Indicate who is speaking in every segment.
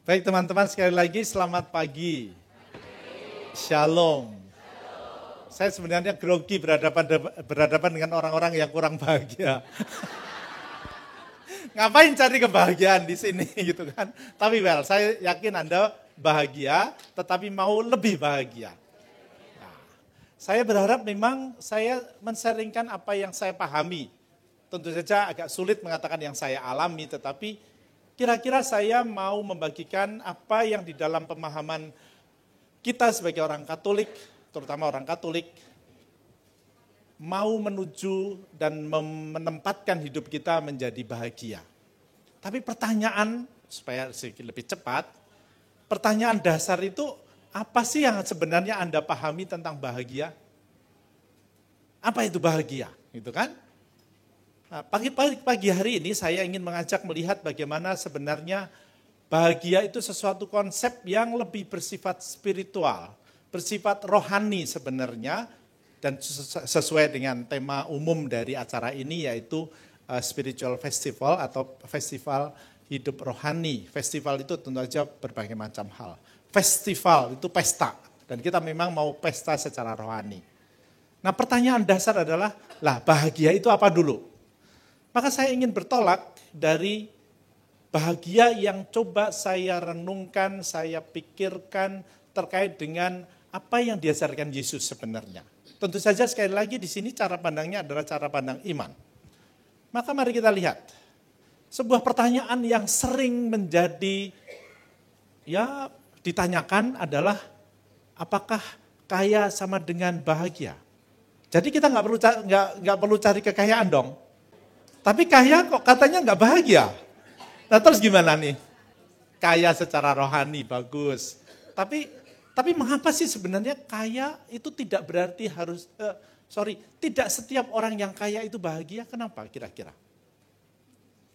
Speaker 1: Baik teman-teman, sekali lagi selamat pagi. Shalom. Saya sebenarnya grogi berhadapan dengan orang-orang yang kurang bahagia. Ngapain cari kebahagiaan di sini gitu kan. Tapi saya yakin Anda bahagia, tetapi mau lebih bahagia. Nah, saya berharap memang saya men-sharingkan apa yang saya pahami. Tentu saja agak sulit mengatakan yang saya alami, tetapi kira-kira saya mau membagikan apa yang di dalam pemahaman kita sebagai orang Katolik, terutama orang Katolik, mau menuju dan menempatkan hidup kita menjadi bahagia. Tapi pertanyaan, supaya sedikit lebih cepat, pertanyaan dasar itu, apa sih yang sebenarnya Anda pahami tentang bahagia? Apa itu bahagia? Gitu kan? Nah, pagi hari ini saya ingin mengajak melihat bagaimana sebenarnya bahagia itu sesuatu konsep yang lebih bersifat spiritual, bersifat rohani sebenarnya, dan sesuai dengan tema umum dari acara ini yaitu Spiritual Festival atau Festival Hidup Rohani. Festival itu tentu saja berbagai macam hal. Festival itu pesta, dan kita memang mau pesta secara rohani. Nah, pertanyaan dasar adalah, bahagia itu apa dulu? Maka saya ingin bertolak dari bahagia yang coba saya renungkan, saya pikirkan terkait dengan apa yang diajarkan Yesus sebenarnya. Tentu saja sekali lagi di sini cara pandangnya adalah cara pandang iman. Maka mari kita lihat. Sebuah pertanyaan yang sering menjadi ditanyakan adalah apakah kaya sama dengan bahagia? Jadi kita nggak perlu cari kekayaan dong. Tapi kaya kok katanya nggak bahagia. Nah terus gimana nih? Kaya secara rohani, bagus. Tapi mengapa sih sebenarnya kaya itu tidak berarti tidak setiap orang yang kaya itu bahagia. Kenapa kira-kira?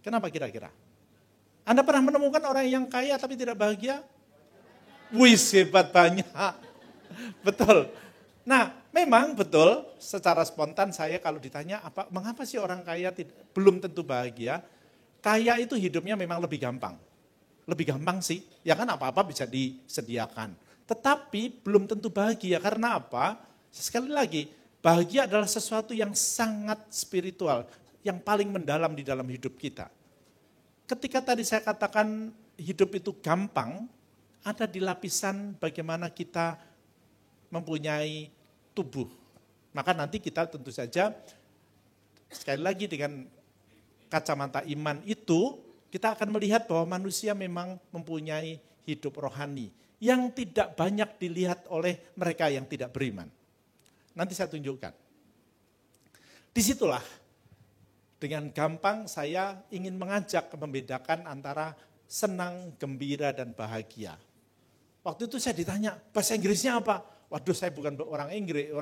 Speaker 1: Kenapa kira-kira? Anda pernah menemukan orang yang kaya tapi tidak bahagia? Wih, hebat banyak. Betul. Nah, memang betul secara spontan saya kalau ditanya mengapa sih orang kaya belum tentu bahagia? Kaya itu hidupnya memang lebih gampang. Lebih gampang sih, ya kan apa-apa bisa disediakan. Tetapi belum tentu bahagia, karena apa? Sekali lagi, bahagia adalah sesuatu yang sangat spiritual, yang paling mendalam di dalam hidup kita. Ketika tadi saya katakan hidup itu gampang, ada di lapisan bagaimana kita mempunyai tubuh. Maka nanti kita tentu saja, sekali lagi dengan kacamata iman itu, kita akan melihat bahwa manusia memang mempunyai hidup rohani yang tidak banyak dilihat oleh mereka yang tidak beriman. Nanti saya tunjukkan. Disitulah dengan gampang saya ingin mengajak membedakan antara senang, gembira, dan bahagia. Waktu itu saya ditanya, bahasa Inggrisnya apa? Waduh, saya bukan orang Inggris,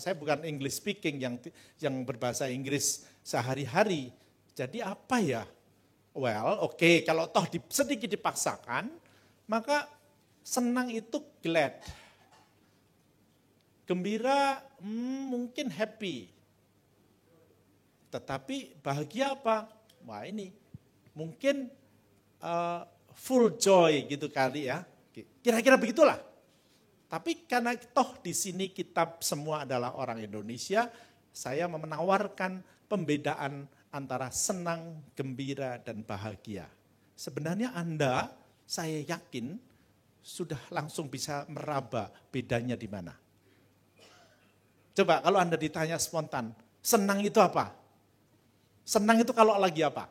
Speaker 1: saya bukan English speaking yang berbahasa Inggris sehari-hari. Jadi apa ya? Oke, kalau toh sedikit dipaksakan, maka senang itu glad. Gembira mungkin happy. Tetapi bahagia apa? Wah ini mungkin full joy gitu kali ya. Kira-kira begitulah. Tapi karena toh di sini kita semua adalah orang Indonesia, saya menawarkan pembedaan antara senang, gembira, dan bahagia. Sebenarnya Anda, saya yakin, sudah langsung bisa meraba bedanya di mana. Coba kalau Anda ditanya spontan, senang itu apa? Senang itu kalau lagi apa?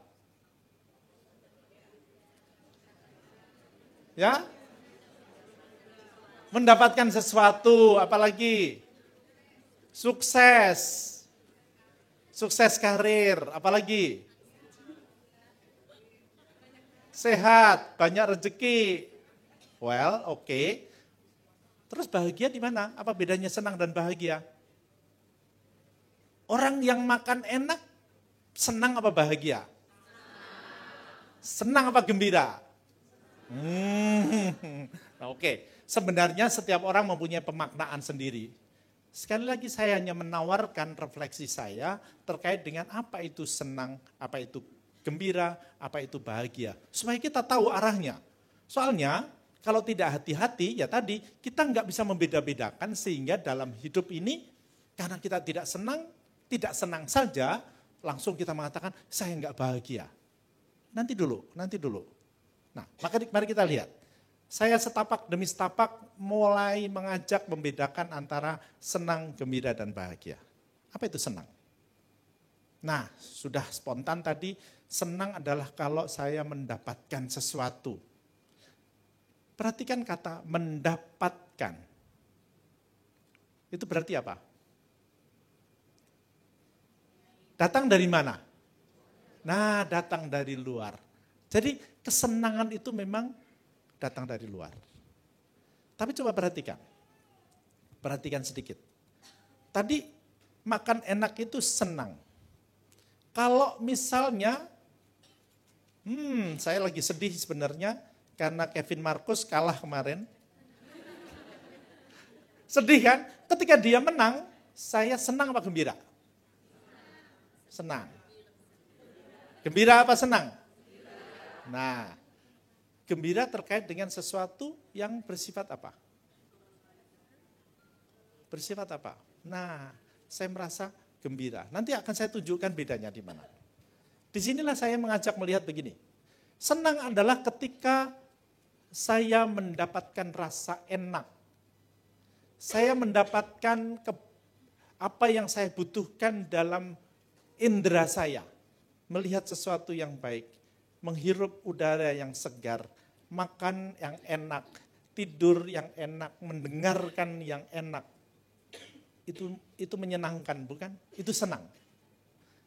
Speaker 1: Ya? Mendapatkan sesuatu, apalagi sukses karir, apalagi sehat, banyak rezeki. Oke. Terus bahagia di mana? Apa bedanya senang dan bahagia? Orang yang makan enak, senang apa bahagia? Senang apa gembira? Oke. Sebenarnya setiap orang mempunyai pemaknaan sendiri. Sekali lagi saya hanya menawarkan refleksi saya terkait dengan apa itu senang, apa itu gembira, apa itu bahagia. Supaya kita tahu arahnya. Soalnya kalau tidak hati-hati, ya tadi kita nggak bisa membeda-bedakan sehingga dalam hidup ini karena kita tidak senang saja, langsung kita mengatakan saya nggak bahagia. Nanti dulu. Nah, mari kita lihat. Saya setapak demi setapak mulai mengajak membedakan antara senang, gembira, dan bahagia. Apa itu senang? Nah, sudah spontan tadi, senang adalah kalau saya mendapatkan sesuatu. Perhatikan kata mendapatkan. Itu berarti apa? Datang dari mana? Nah, datang dari luar. Jadi kesenangan itu memang datang dari luar. Tapi coba perhatikan. Perhatikan sedikit. Tadi makan enak itu senang. Kalau misalnya, saya lagi sedih sebenarnya karena Kevin Marcus kalah kemarin. Sedih kan? Ketika dia menang, saya senang apa gembira? Senang. Gembira apa senang? Nah, gembira terkait dengan sesuatu yang bersifat apa? Bersifat apa? Nah, saya merasa gembira. Nanti akan saya tunjukkan bedanya di mana. Disinilah saya mengajak melihat begini. Senang adalah ketika saya mendapatkan rasa enak. Saya mendapatkan apa yang saya butuhkan dalam indera saya. Melihat sesuatu yang baik. Menghirup udara yang segar, makan yang enak, tidur yang enak, mendengarkan yang enak. Itu menyenangkan, bukan? Itu senang.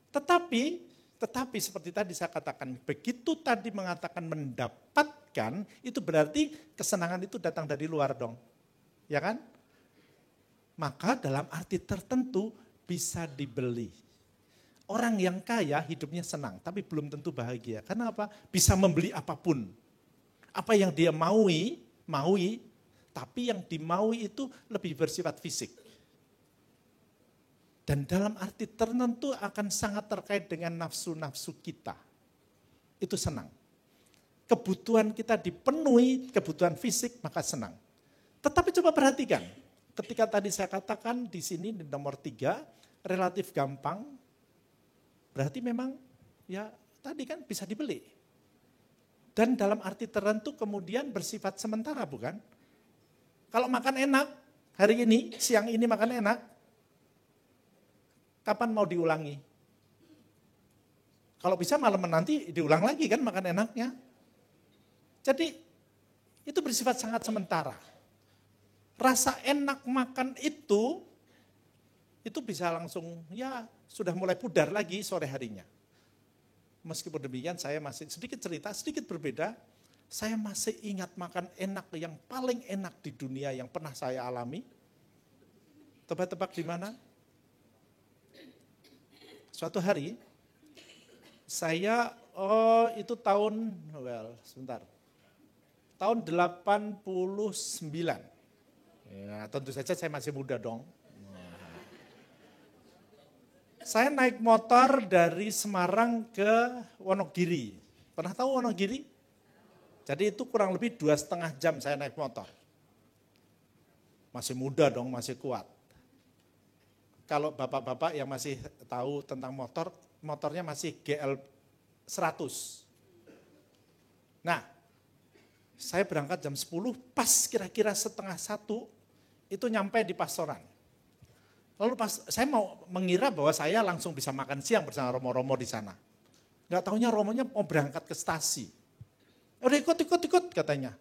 Speaker 1: Tetapi seperti tadi saya katakan, begitu tadi mengatakan mendapatkan, itu berarti kesenangan itu datang dari luar dong. Ya kan? Maka dalam arti tertentu bisa dibeli. Orang yang kaya hidupnya senang, tapi belum tentu bahagia. Karena apa? Bisa membeli apapun. Apa yang dia maui, tapi yang dimaui itu lebih bersifat fisik. Dan dalam arti tertentu akan sangat terkait dengan nafsu-nafsu kita. Itu senang. Kebutuhan kita dipenuhi, kebutuhan fisik, maka senang. Tetapi coba perhatikan, ketika tadi saya katakan di sini di nomor 3, relatif gampang, berarti memang ya tadi kan bisa dibeli. Dan dalam arti tertentu kemudian bersifat sementara, bukan? Kalau makan enak, hari ini, siang ini makan enak, kapan mau diulangi? Kalau bisa malam nanti diulang lagi kan makan enaknya. Jadi itu bersifat sangat sementara. Rasa enak makan itu bisa langsung ya sudah mulai pudar lagi sore harinya. Meskipun demikian saya masih sedikit cerita, sedikit berbeda. Saya masih ingat makan enak yang paling enak di dunia yang pernah saya alami. Tebak-tebak di mana? Suatu hari saya itu tahun tahun 89. Ya, tentu saja saya masih muda dong. Saya naik motor dari Semarang ke Wonogiri. Pernah tahu Wonogiri? Jadi itu kurang lebih 2,5 jam saya naik motor. Masih muda dong, masih kuat. Kalau bapak-bapak yang masih tahu tentang motor, motornya masih GL 100. Nah, saya berangkat jam 10, pas kira-kira 12:30, itu nyampe di Pastoran. Lalu pas saya mau mengira bahwa saya langsung bisa makan siang bersama Romo-Romo di sana. Enggak taunya Romonya mau berangkat ke stasi. Udah ikut katanya.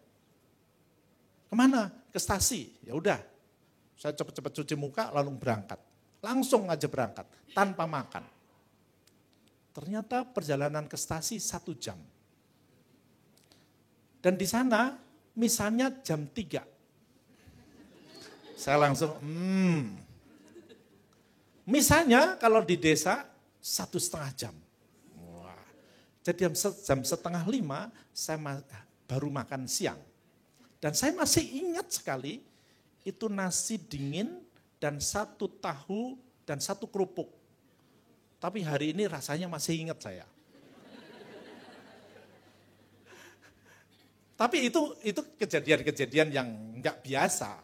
Speaker 1: Kemana? Ke stasi. Ya udah. Saya cepet-cepet cuci muka lalu berangkat. Langsung aja berangkat tanpa makan. Ternyata perjalanan ke stasi 1 jam. Dan di sana misalnya jam 3. Saya langsung misalnya kalau di desa 1,5 jam. Wah. Jadi jam 4:30 saya baru makan siang. Dan saya masih ingat sekali itu nasi dingin dan 1 tahu dan 1 kerupuk. Tapi hari ini rasanya masih ingat saya. Tapi itu kejadian-kejadian yang nggak biasa.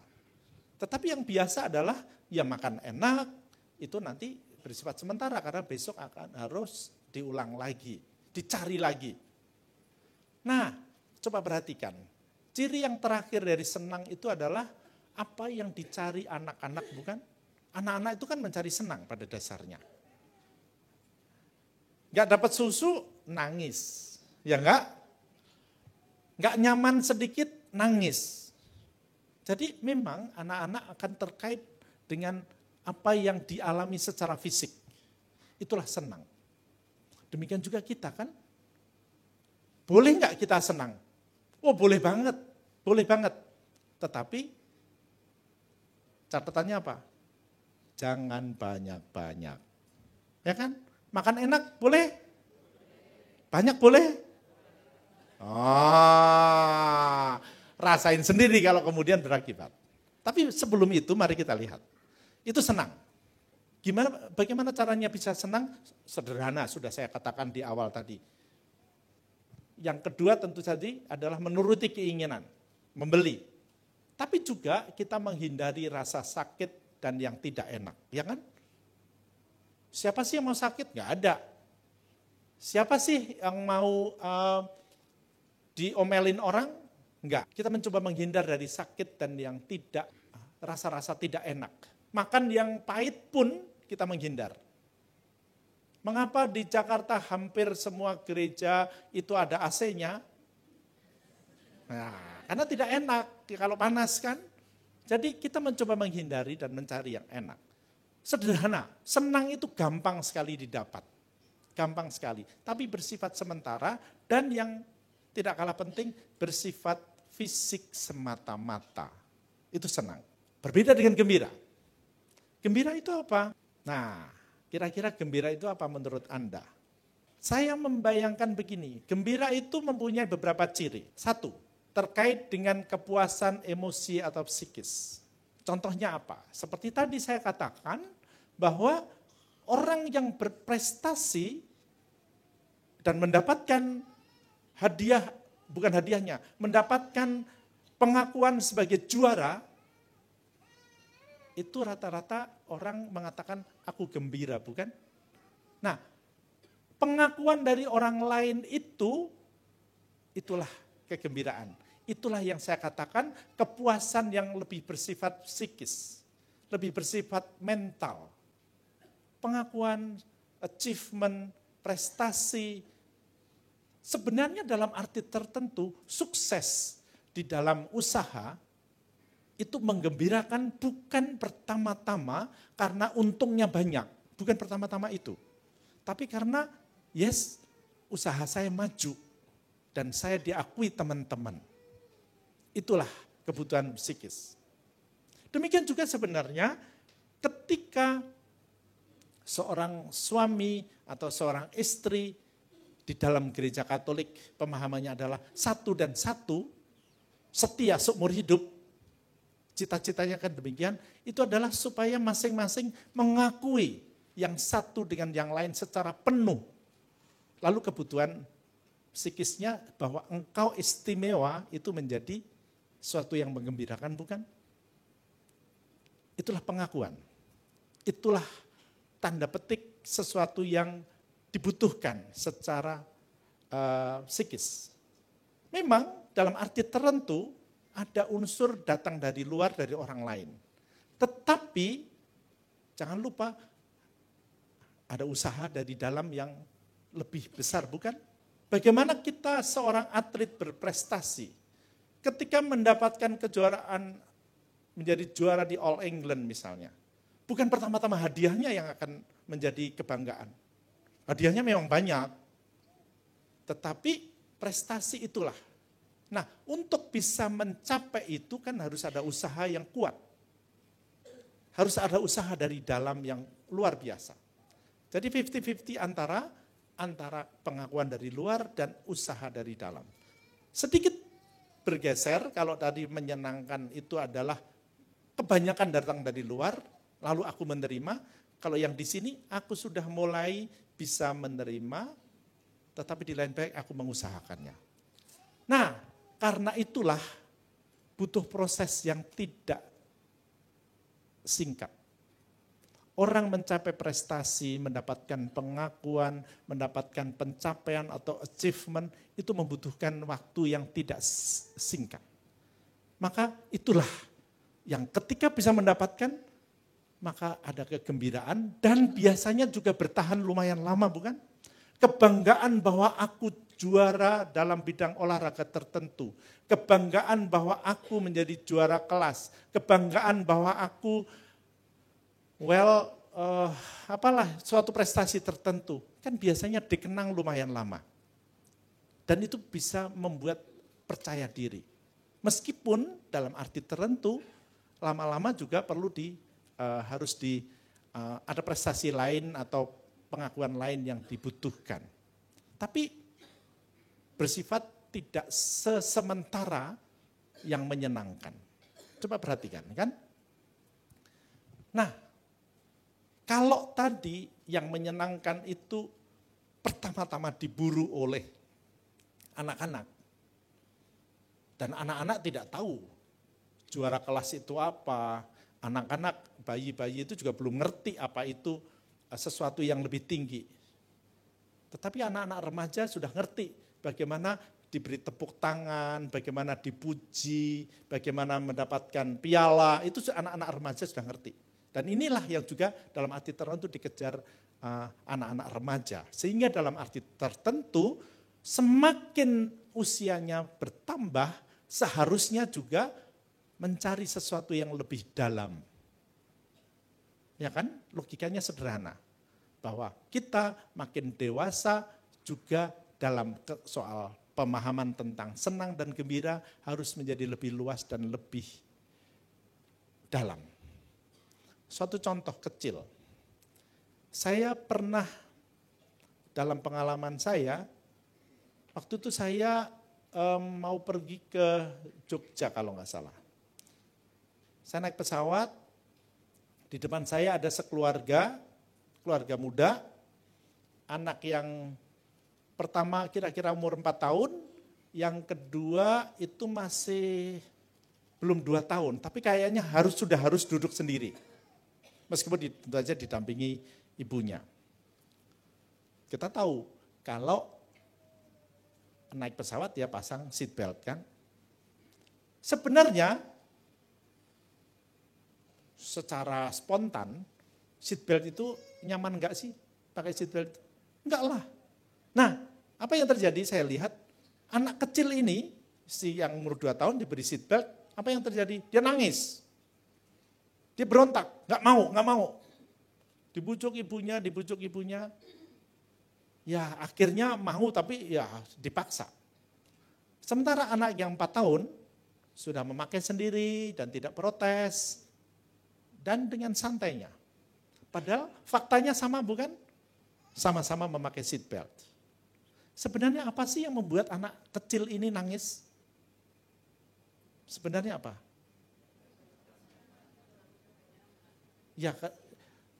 Speaker 1: Tetapi yang biasa adalah ya makan enak, itu nanti bersifat sementara karena besok akan harus diulang lagi, dicari lagi. Nah, coba perhatikan. Ciri yang terakhir dari senang itu adalah apa yang dicari anak-anak, bukan? Anak-anak itu kan mencari senang pada dasarnya. Nggak dapat susu, nangis. Ya enggak? Nggak nyaman sedikit, nangis. Jadi memang anak-anak akan terkait dengan apa yang dialami secara fisik. Itulah senang. Demikian juga kita kan. Boleh nggak kita senang? Oh boleh banget, boleh banget. Tetapi catatannya apa? Jangan banyak-banyak. Ya kan? Makan enak boleh? Banyak boleh? Rasain sendiri kalau kemudian berakibat. Tapi sebelum itu mari kita lihat. Itu senang. Bagaimana caranya bisa senang? Sederhana, sudah saya katakan di awal tadi. Yang kedua tentu saja adalah menuruti keinginan, membeli. Tapi juga kita menghindari rasa sakit dan yang tidak enak, ya kan? Siapa sih yang mau sakit? Nggak ada. Siapa sih yang mau diomelin orang? Enggak. Kita mencoba menghindar dari sakit dan yang tidak, rasa-rasa tidak enak. Makan yang pahit pun kita menghindar. Mengapa di Jakarta hampir semua gereja itu ada AC-nya? Nah, karena tidak enak kalau panas kan. Jadi kita mencoba menghindari dan mencari yang enak. Sederhana, senang itu gampang sekali didapat. Gampang sekali, tapi bersifat sementara dan yang tidak kalah penting bersifat fisik semata-mata. Itu senang. Berbeda dengan gembira. Gembira itu apa? Nah, kira-kira gembira itu apa menurut Anda? Saya membayangkan begini, gembira itu mempunyai beberapa ciri. Satu, terkait dengan kepuasan emosi atau psikis. Contohnya apa? Seperti tadi saya katakan bahwa orang yang berprestasi dan mendapatkan hadiah, bukan hadiahnya, mendapatkan pengakuan sebagai juara, itu rata-rata orang mengatakan aku gembira, bukan? Nah, pengakuan dari orang lain itulah kegembiraan. Itulah yang saya katakan kepuasan yang lebih bersifat psikis, lebih bersifat mental. Pengakuan, achievement, prestasi, sebenarnya dalam arti tertentu sukses di dalam usaha itu menggembirakan bukan pertama-tama karena untungnya banyak. Bukan pertama-tama itu. Tapi karena yes, usaha saya maju dan saya diakui teman-teman. Itulah kebutuhan psikis. Demikian juga sebenarnya ketika seorang suami atau seorang istri di dalam gereja Katolik pemahamannya adalah satu dan satu, setia seumur hidup. Cita-citanya kan demikian, itu adalah supaya masing-masing mengakui yang satu dengan yang lain secara penuh. Lalu kebutuhan psikisnya bahwa engkau istimewa itu menjadi suatu yang menggembirakan, bukan? Itulah pengakuan. Itulah tanda petik sesuatu yang dibutuhkan secara psikis. Memang dalam arti tertentu ada unsur datang dari luar dari orang lain. Tetapi jangan lupa ada usaha dari dalam yang lebih besar, bukan? Bagaimana kita seorang atlet berprestasi ketika mendapatkan kejuaraan menjadi juara di All England misalnya. Bukan pertama-tama hadiahnya yang akan menjadi kebanggaan. Hadiahnya memang banyak. Tetapi prestasi itulah. Nah, untuk bisa mencapai itu kan harus ada usaha yang kuat. Harus ada usaha dari dalam yang luar biasa. Jadi 50-50 antara pengakuan dari luar dan usaha dari dalam. Sedikit bergeser, kalau tadi menyenangkan itu adalah kebanyakan datang dari luar, lalu aku menerima. Kalau yang di sini aku sudah mulai bisa menerima, tetapi di lain baik aku mengusahakannya. Nah, Karena itulah butuh proses yang tidak singkat. Orang mencapai prestasi, mendapatkan pengakuan, mendapatkan pencapaian atau achievement, itu membutuhkan waktu yang tidak singkat. Maka itulah yang ketika bisa mendapatkan, maka ada kegembiraan dan biasanya juga bertahan lumayan lama, bukan? Kebanggaan bahwa aku juara dalam bidang olahraga tertentu. Kebanggaan bahwa aku menjadi juara kelas. Kebanggaan bahwa aku suatu prestasi tertentu. Kan biasanya dikenang lumayan lama. Dan itu bisa membuat percaya diri. Meskipun dalam arti tertentu, lama-lama juga perlu ada prestasi lain atau pengakuan lain yang dibutuhkan. Tapi bersifat tidak sesementara yang menyenangkan. Coba perhatikan kan. Nah, kalau tadi yang menyenangkan itu pertama-tama diburu oleh anak-anak. Dan anak-anak tidak tahu juara kelas itu apa. Anak-anak, bayi-bayi itu juga belum ngerti apa itu sesuatu yang lebih tinggi. Tetapi anak-anak remaja sudah ngerti bagaimana diberi tepuk tangan, bagaimana dipuji, bagaimana mendapatkan piala, itu anak-anak remaja sudah ngerti. Dan inilah yang juga dalam arti tertentu dikejar anak-anak remaja. Sehingga dalam arti tertentu, semakin usianya bertambah, seharusnya juga mencari sesuatu yang lebih dalam. Ya kan? Logikanya sederhana. Bahwa kita makin dewasa juga dalam soal pemahaman tentang senang dan gembira harus menjadi lebih luas dan lebih dalam. Suatu contoh kecil. Saya pernah dalam pengalaman saya, waktu itu saya mau pergi ke Jogja kalau nggak salah. Saya naik pesawat, di depan saya ada sekeluarga, keluarga muda, anak yang pertama kira-kira umur 4 tahun, yang kedua itu masih belum 2 tahun, tapi kayaknya sudah harus duduk sendiri. Meskipun tentu saja didampingi ibunya. Kita tahu kalau naik pesawat ya pasang seat belt kan. Sebenarnya secara spontan, seatbelt itu nyaman enggak sih pakai seatbelt? Enggak lah. Nah, apa yang terjadi? Saya lihat anak kecil ini, si yang umur 2 tahun diberi seatbelt, apa yang terjadi? Dia nangis. Dia berontak, enggak mau. Dibujuk ibunya. Ya akhirnya mau tapi ya dipaksa. Sementara anak yang 4 tahun sudah memakai sendiri dan tidak protes. Dan dengan santainya. Padahal faktanya sama bukan? Sama-sama memakai seat belt. Sebenarnya apa sih yang membuat anak kecil ini nangis? Sebenarnya apa? Ya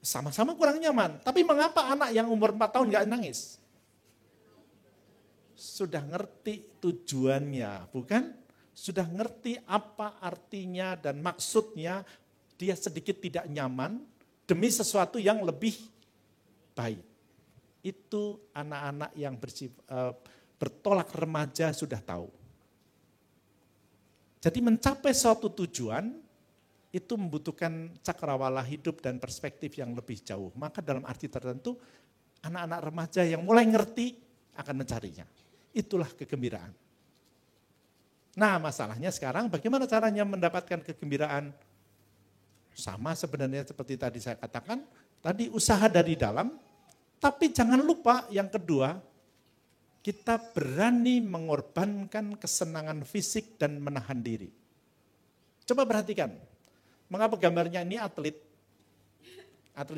Speaker 1: sama-sama kurang nyaman. Tapi mengapa anak yang umur 4 tahun gak nangis? Sudah ngerti tujuannya, bukan? Sudah ngerti apa artinya dan maksudnya. Dia sedikit tidak nyaman demi sesuatu yang lebih baik. Itu anak-anak yang bertolak remaja sudah tahu. Jadi mencapai suatu tujuan itu membutuhkan cakrawala hidup dan perspektif yang lebih jauh. Maka dalam arti tertentu anak-anak remaja yang mulai ngerti akan mencarinya. Itulah kegembiraan. Nah masalahnya sekarang bagaimana caranya mendapatkan kegembiraan? Sama sebenarnya seperti tadi saya katakan, tadi usaha dari dalam, tapi jangan lupa yang kedua, kita berani mengorbankan kesenangan fisik dan menahan diri. Coba perhatikan, mengapa gambarnya ini atlet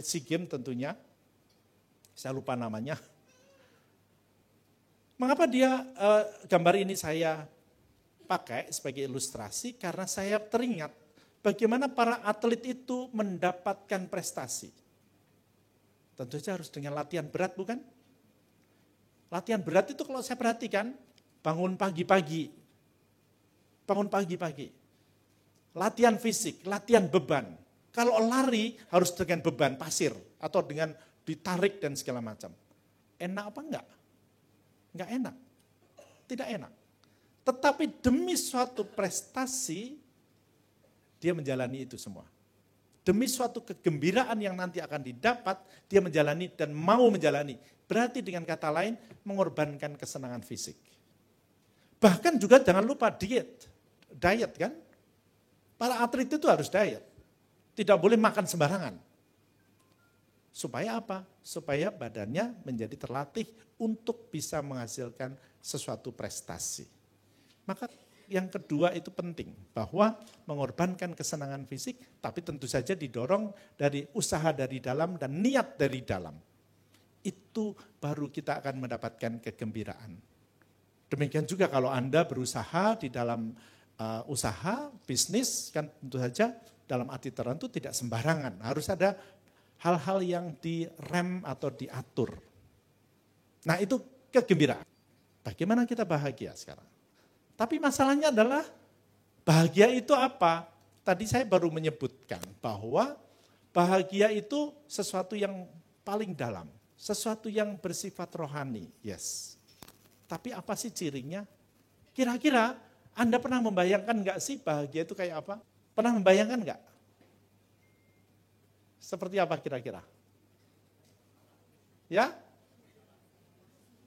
Speaker 1: SEA Games tentunya, saya lupa namanya. Mengapa gambar ini saya pakai sebagai ilustrasi? Karena saya teringat bagaimana para atlet itu mendapatkan prestasi. Tentu saja harus dengan latihan berat bukan? Latihan berat itu kalau saya perhatikan, bangun pagi-pagi, bangun pagi-pagi. Latihan fisik, latihan beban. Kalau lari harus dengan beban pasir atau dengan ditarik dan segala macam. Enak apa enggak? Enggak enak. Tidak enak. Tetapi demi suatu prestasi, dia menjalani itu semua. Demi suatu kegembiraan yang nanti akan didapat, dia menjalani dan mau menjalani. Berarti dengan kata lain, mengorbankan kesenangan fisik. Bahkan juga jangan lupa diet. Diet kan? Para atlet itu harus diet. Tidak boleh makan sembarangan. Supaya apa? Supaya badannya menjadi terlatih untuk bisa menghasilkan sesuatu prestasi. Maka yang kedua itu penting, bahwa mengorbankan kesenangan fisik, tapi tentu saja didorong dari usaha dari dalam dan niat dari dalam. Itu baru kita akan mendapatkan kegembiraan. Demikian juga kalau Anda berusaha di dalam usaha, bisnis, kan tentu saja dalam arti tertentu tidak sembarangan. Harus ada hal-hal yang direm atau diatur. Nah itu kegembiraan. Bagaimana kita bahagia sekarang? Tapi masalahnya adalah bahagia itu apa? Tadi saya baru menyebutkan bahwa bahagia itu sesuatu yang paling dalam. Sesuatu yang bersifat rohani. Yes. Tapi apa sih cirinya? Kira-kira Anda pernah membayangkan nggak sih bahagia itu kayak apa? Pernah membayangkan nggak? Seperti apa kira-kira? Ya?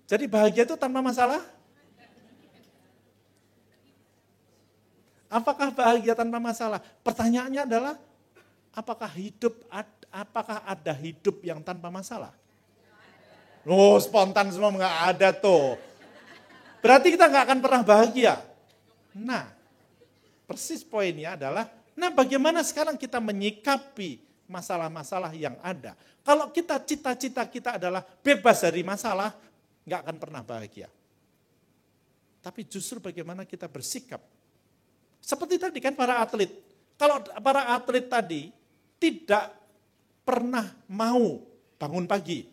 Speaker 1: Jadi bahagia itu tanpa masalah? Apakah bahagia tanpa masalah? Pertanyaannya adalah, apakah ada hidup yang tanpa masalah? Oh, spontan semua nggak ada tuh. Berarti kita nggak akan pernah bahagia. Nah, persis poinnya adalah, nah bagaimana sekarang kita menyikapi masalah-masalah yang ada. Kalau kita cita-cita kita adalah bebas dari masalah, nggak akan pernah bahagia. Tapi justru bagaimana kita bersikap. Seperti tadi kan para atlet. Kalau para atlet tadi tidak pernah mau bangun pagi.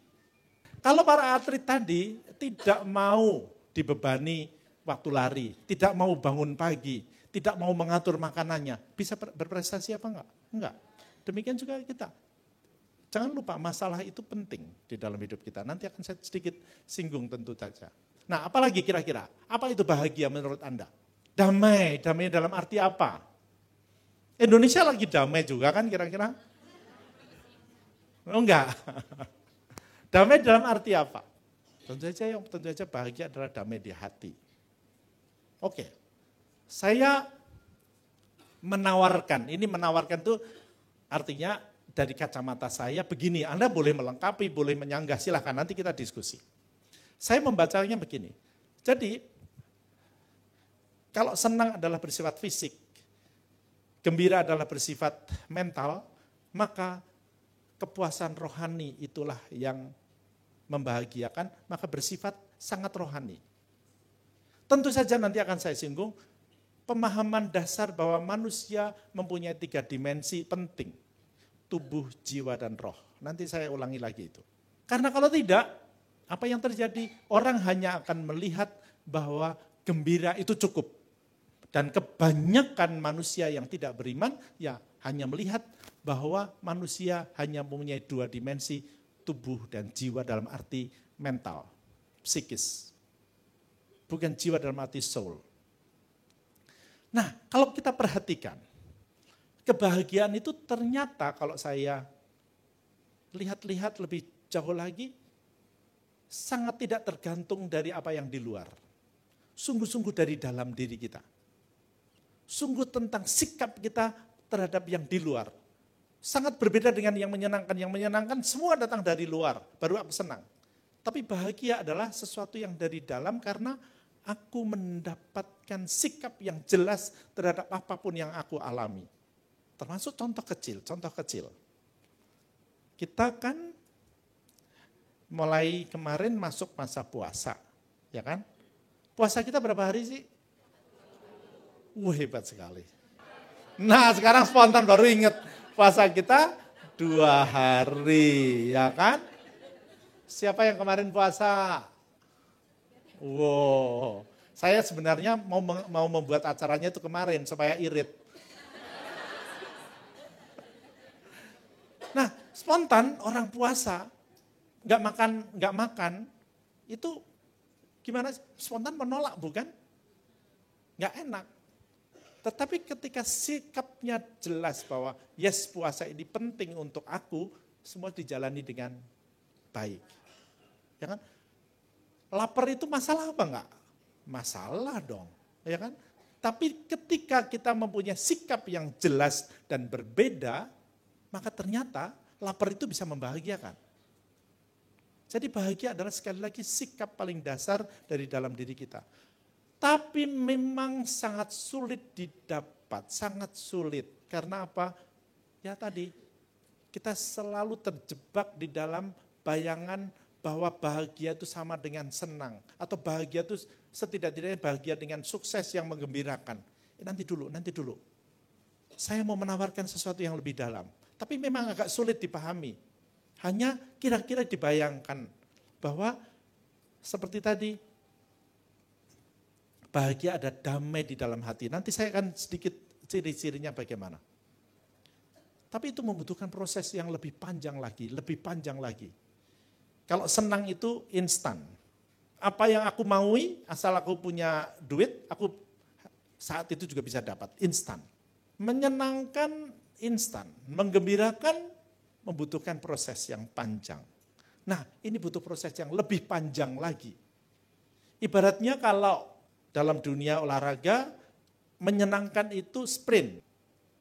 Speaker 1: Kalau para atlet tadi tidak mau dibebani waktu lari, tidak mau bangun pagi, tidak mau mengatur makanannya, bisa berprestasi apa enggak? Enggak. Demikian juga kita. Jangan lupa masalah itu penting di dalam hidup kita. Nanti akan saya sedikit singgung tentu saja. Nah, apalagi kira-kira? Apa itu bahagia menurut Anda? Damai, damai dalam arti apa? Indonesia lagi damai juga kan kira-kira? Oh enggak. Damai dalam arti apa? Tentu saja bahagia adalah damai di hati. Oke. Saya menawarkan, ini menawarkan itu artinya dari kacamata saya begini, Anda boleh melengkapi, boleh menyanggah, silahkan nanti kita diskusi. Saya membacanya begini. Jadi kalau senang adalah bersifat fisik, gembira adalah bersifat mental, maka kepuasan rohani itulah yang membahagiakan, maka bersifat sangat rohani. Tentu saja nanti akan saya singgung, pemahaman dasar bahwa manusia mempunyai 3 dimensi penting. Tubuh, jiwa, dan roh. Nanti saya ulangi lagi itu. Karena kalau tidak, apa yang terjadi? Orang hanya akan melihat bahwa gembira itu cukup. Dan kebanyakan manusia yang tidak beriman, ya hanya melihat bahwa manusia hanya mempunyai 2 dimensi, tubuh dan jiwa dalam arti mental, psikis. Bukan jiwa dalam arti soul. Nah, kalau kita perhatikan, kebahagiaan itu ternyata kalau saya lihat-lihat lebih jauh lagi, sangat tidak tergantung dari apa yang di luar. Sungguh-sungguh dari dalam diri kita. Sungguh tentang sikap kita terhadap yang di luar. Sangat berbeda dengan yang menyenangkan. Yang menyenangkan semua datang dari luar, baru aku senang. Tapi bahagia adalah sesuatu yang dari dalam karena aku mendapatkan sikap yang jelas terhadap apapun yang aku alami. Termasuk contoh kecil. Kita kan mulai kemarin masuk masa puasa, ya kan? Puasa kita berapa hari sih? Hebat sekali. Nah sekarang spontan baru ingat, puasa kita 2 hari, ya kan? Siapa yang kemarin puasa? Wow, Saya sebenarnya mau membuat acaranya itu kemarin supaya irit. Nah, spontan orang puasa nggak makan itu gimana? Spontan menolak bukan? Nggak enak. Tetapi ketika sikapnya jelas bahwa yes puasa ini penting untuk aku, semua dijalani dengan baik. Ya kan? Lapar itu masalah apa enggak? Masalah dong, ya kan? Tapi ketika kita mempunyai sikap yang jelas dan berbeda, maka ternyata lapar itu bisa membahagiakan. Jadi bahagia adalah sekali lagi sikap paling dasar dari dalam diri kita. Tapi memang sangat sulit didapat, sangat sulit. Karena apa? Ya tadi, kita selalu terjebak di dalam bayangan bahwa bahagia itu sama dengan senang. Atau bahagia itu setidak-tidaknya bahagia dengan sukses yang menggembirakan. Nanti dulu. Saya mau menawarkan sesuatu yang lebih dalam. Tapi memang agak sulit dipahami. Hanya kira-kira dibayangkan bahwa seperti tadi, bahagia ada damai di dalam hati. Nanti saya akan sedikit ciri-cirinya bagaimana. Tapi itu membutuhkan proses yang lebih panjang lagi. Kalau senang itu instan. Apa yang aku maui, asal aku punya duit, aku saat itu juga bisa dapat, instan. Menyenangkan, instan. Menggembirakan, membutuhkan proses yang panjang. Nah, ini butuh proses yang lebih panjang lagi. Ibaratnya kalau dalam dunia olahraga, menyenangkan itu sprint,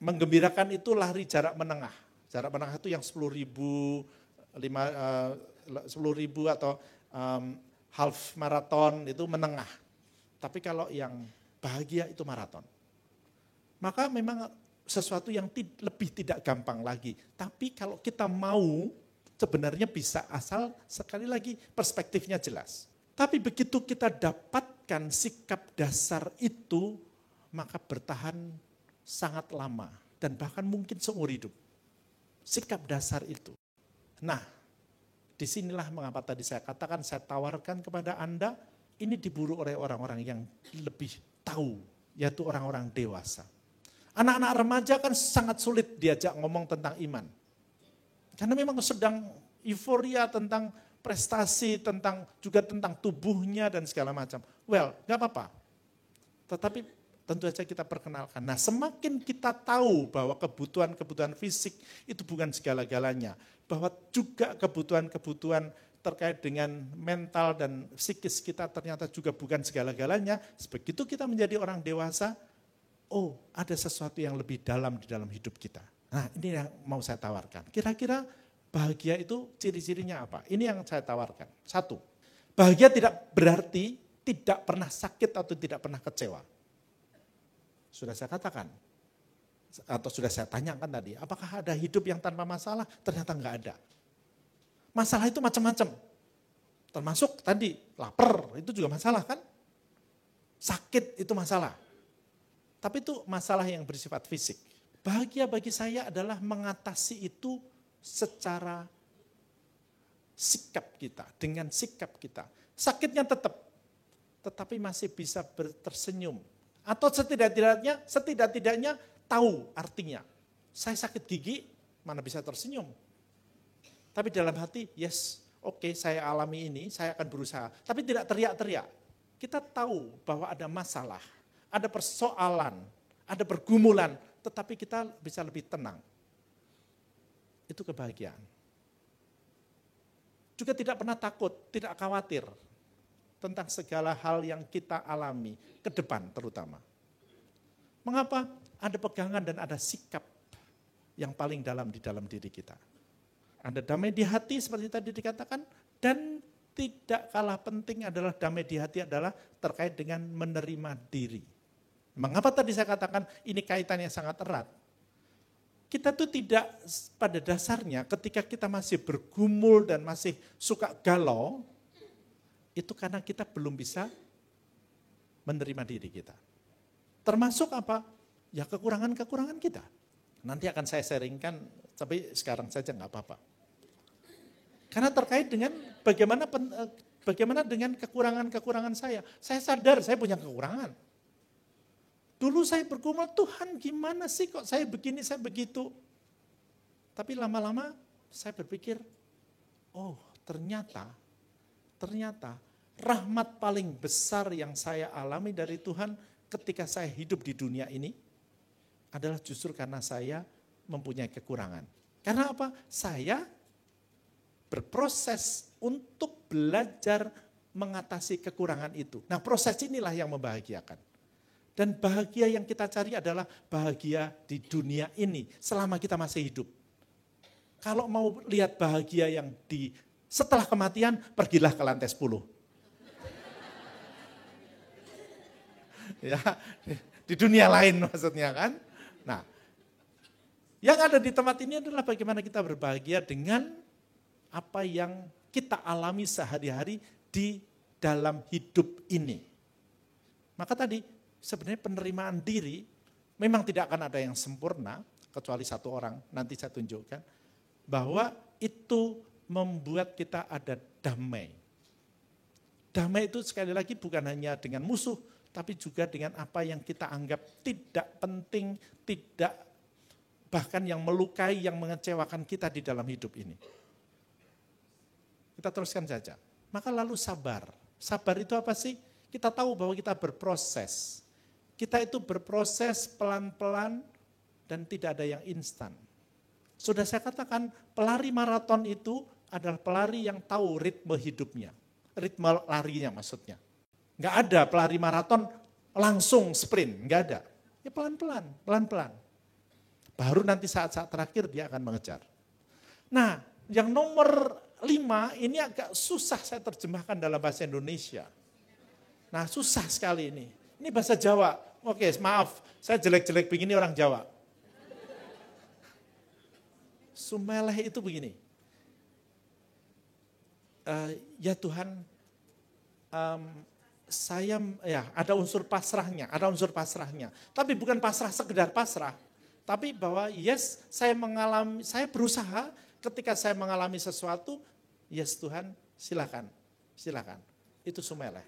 Speaker 1: menggembirakan itu lari jarak menengah. Jarak menengah itu yang 10.000 atau half marathon itu menengah. Tapi kalau yang bahagia itu maraton. Maka memang sesuatu yang lebih tidak gampang lagi. Tapi kalau kita mau, sebenarnya bisa asal sekali lagi perspektifnya jelas. Tapi begitu kita dapatkan sikap dasar itu, maka bertahan sangat lama dan bahkan mungkin seumur hidup. Sikap dasar itu. Nah, disinilah mengapa tadi saya katakan, saya tawarkan kepada Anda, ini diburu oleh orang-orang yang lebih tahu, yaitu orang-orang dewasa. Anak-anak remaja kan sangat sulit diajak ngomong tentang iman. Karena memang sedang euforia tentang prestasi, juga tentang tubuhnya dan segala macam. Well, gak apa-apa. Tetapi tentu saja kita perkenalkan. Nah, semakin kita tahu bahwa kebutuhan fisik itu bukan segala-galanya. Bahwa juga kebutuhan terkait dengan mental dan psikis kita ternyata juga bukan segala-galanya. Begitu kita menjadi orang dewasa, oh ada sesuatu yang lebih dalam di dalam hidup kita. Nah, ini yang mau saya tawarkan. Kira-kira bahagia itu ciri-cirinya apa? Ini yang saya tawarkan. 1, bahagia tidak berarti tidak pernah sakit atau tidak pernah kecewa. Sudah saya katakan, atau sudah saya tanyakan tadi, apakah ada hidup yang tanpa masalah? Ternyata enggak ada. Masalah itu macam-macam. Termasuk tadi, lapar itu juga masalah kan? Sakit itu masalah. Tapi itu masalah yang bersifat fisik. Bahagia bagi saya adalah mengatasi itu secara sikap kita, dengan sikap kita. Sakitnya tetap, tetapi masih bisa tersenyum. Atau setidak-tidaknya tahu artinya. Saya sakit gigi, mana bisa tersenyum. Tapi dalam hati, yes, oke, saya alami ini, saya akan berusaha. Tapi tidak teriak-teriak. Kita tahu bahwa ada masalah, ada persoalan, ada pergumulan, tetapi kita bisa lebih tenang. Itu kebahagiaan. Juga tidak pernah takut, tidak khawatir tentang segala hal yang kita alami, ke depan terutama. Mengapa? Ada pegangan dan ada sikap yang paling dalam di dalam diri kita. Ada damai di hati seperti tadi dikatakan, dan tidak kalah penting adalah damai di hati adalah terkait dengan menerima diri. Mengapa tadi saya katakan ini kaitannya sangat erat? Kita tuh tidak pada dasarnya ketika kita masih bergumul dan masih suka galau, itu karena kita belum bisa menerima diri kita. Termasuk apa? Ya kekurangan-kekurangan kita. Nanti akan saya sharingkan, tapi sekarang saja nggak apa-apa. Karena terkait dengan bagaimana bagaimana dengan kekurangan-kekurangan saya? Saya sadar saya punya kekurangan. Dulu saya bergumul, Tuhan gimana sih kok saya begini, saya begitu. Tapi lama-lama saya berpikir, oh ternyata rahmat paling besar yang saya alami dari Tuhan ketika saya hidup di dunia ini adalah justru karena saya mempunyai kekurangan. Karena apa? Saya berproses untuk belajar mengatasi kekurangan itu. Nah proses inilah yang membahagiakan. Dan bahagia yang kita cari adalah bahagia di dunia ini selama kita masih hidup. Kalau mau lihat bahagia yang setelah kematian, pergilah ke lantai 10. Ya, di dunia lain maksudnya kan. Nah, yang ada di tempat ini adalah bagaimana kita berbahagia dengan apa yang kita alami sehari-hari di dalam hidup ini. Maka tadi, sebenarnya penerimaan diri memang tidak akan ada yang sempurna, kecuali satu orang, nanti saya tunjukkan, bahwa itu membuat kita ada damai. Damai itu sekali lagi bukan hanya dengan musuh, tapi juga dengan apa yang kita anggap tidak penting, tidak bahkan yang melukai, yang mengecewakan kita di dalam hidup ini. Kita teruskan saja. Maka lalu sabar. Sabar itu apa sih? Kita tahu bahwa kita berproses. Kita itu berproses pelan-pelan dan tidak ada yang instan. Sudah saya katakan, pelari maraton itu adalah pelari yang tahu ritme hidupnya. Ritme larinya maksudnya. Enggak ada pelari maraton langsung sprint, enggak ada. Ya pelan-pelan, pelan-pelan. Baru nanti saat-saat terakhir dia akan mengejar. Nah, yang nomor 5 ini agak susah saya terjemahkan dalam bahasa Indonesia. Nah, susah sekali ini. Ini bahasa Jawa. Oke, maaf, saya jelek-jelek begini orang Jawa. Sumeleh itu begini. Ya Tuhan, saya ada unsur pasrahnya, Tapi bukan pasrah sekedar pasrah, tapi bahwa yes, saya berusaha ketika saya mengalami sesuatu, yes Tuhan, silakan. Itu sumeleh.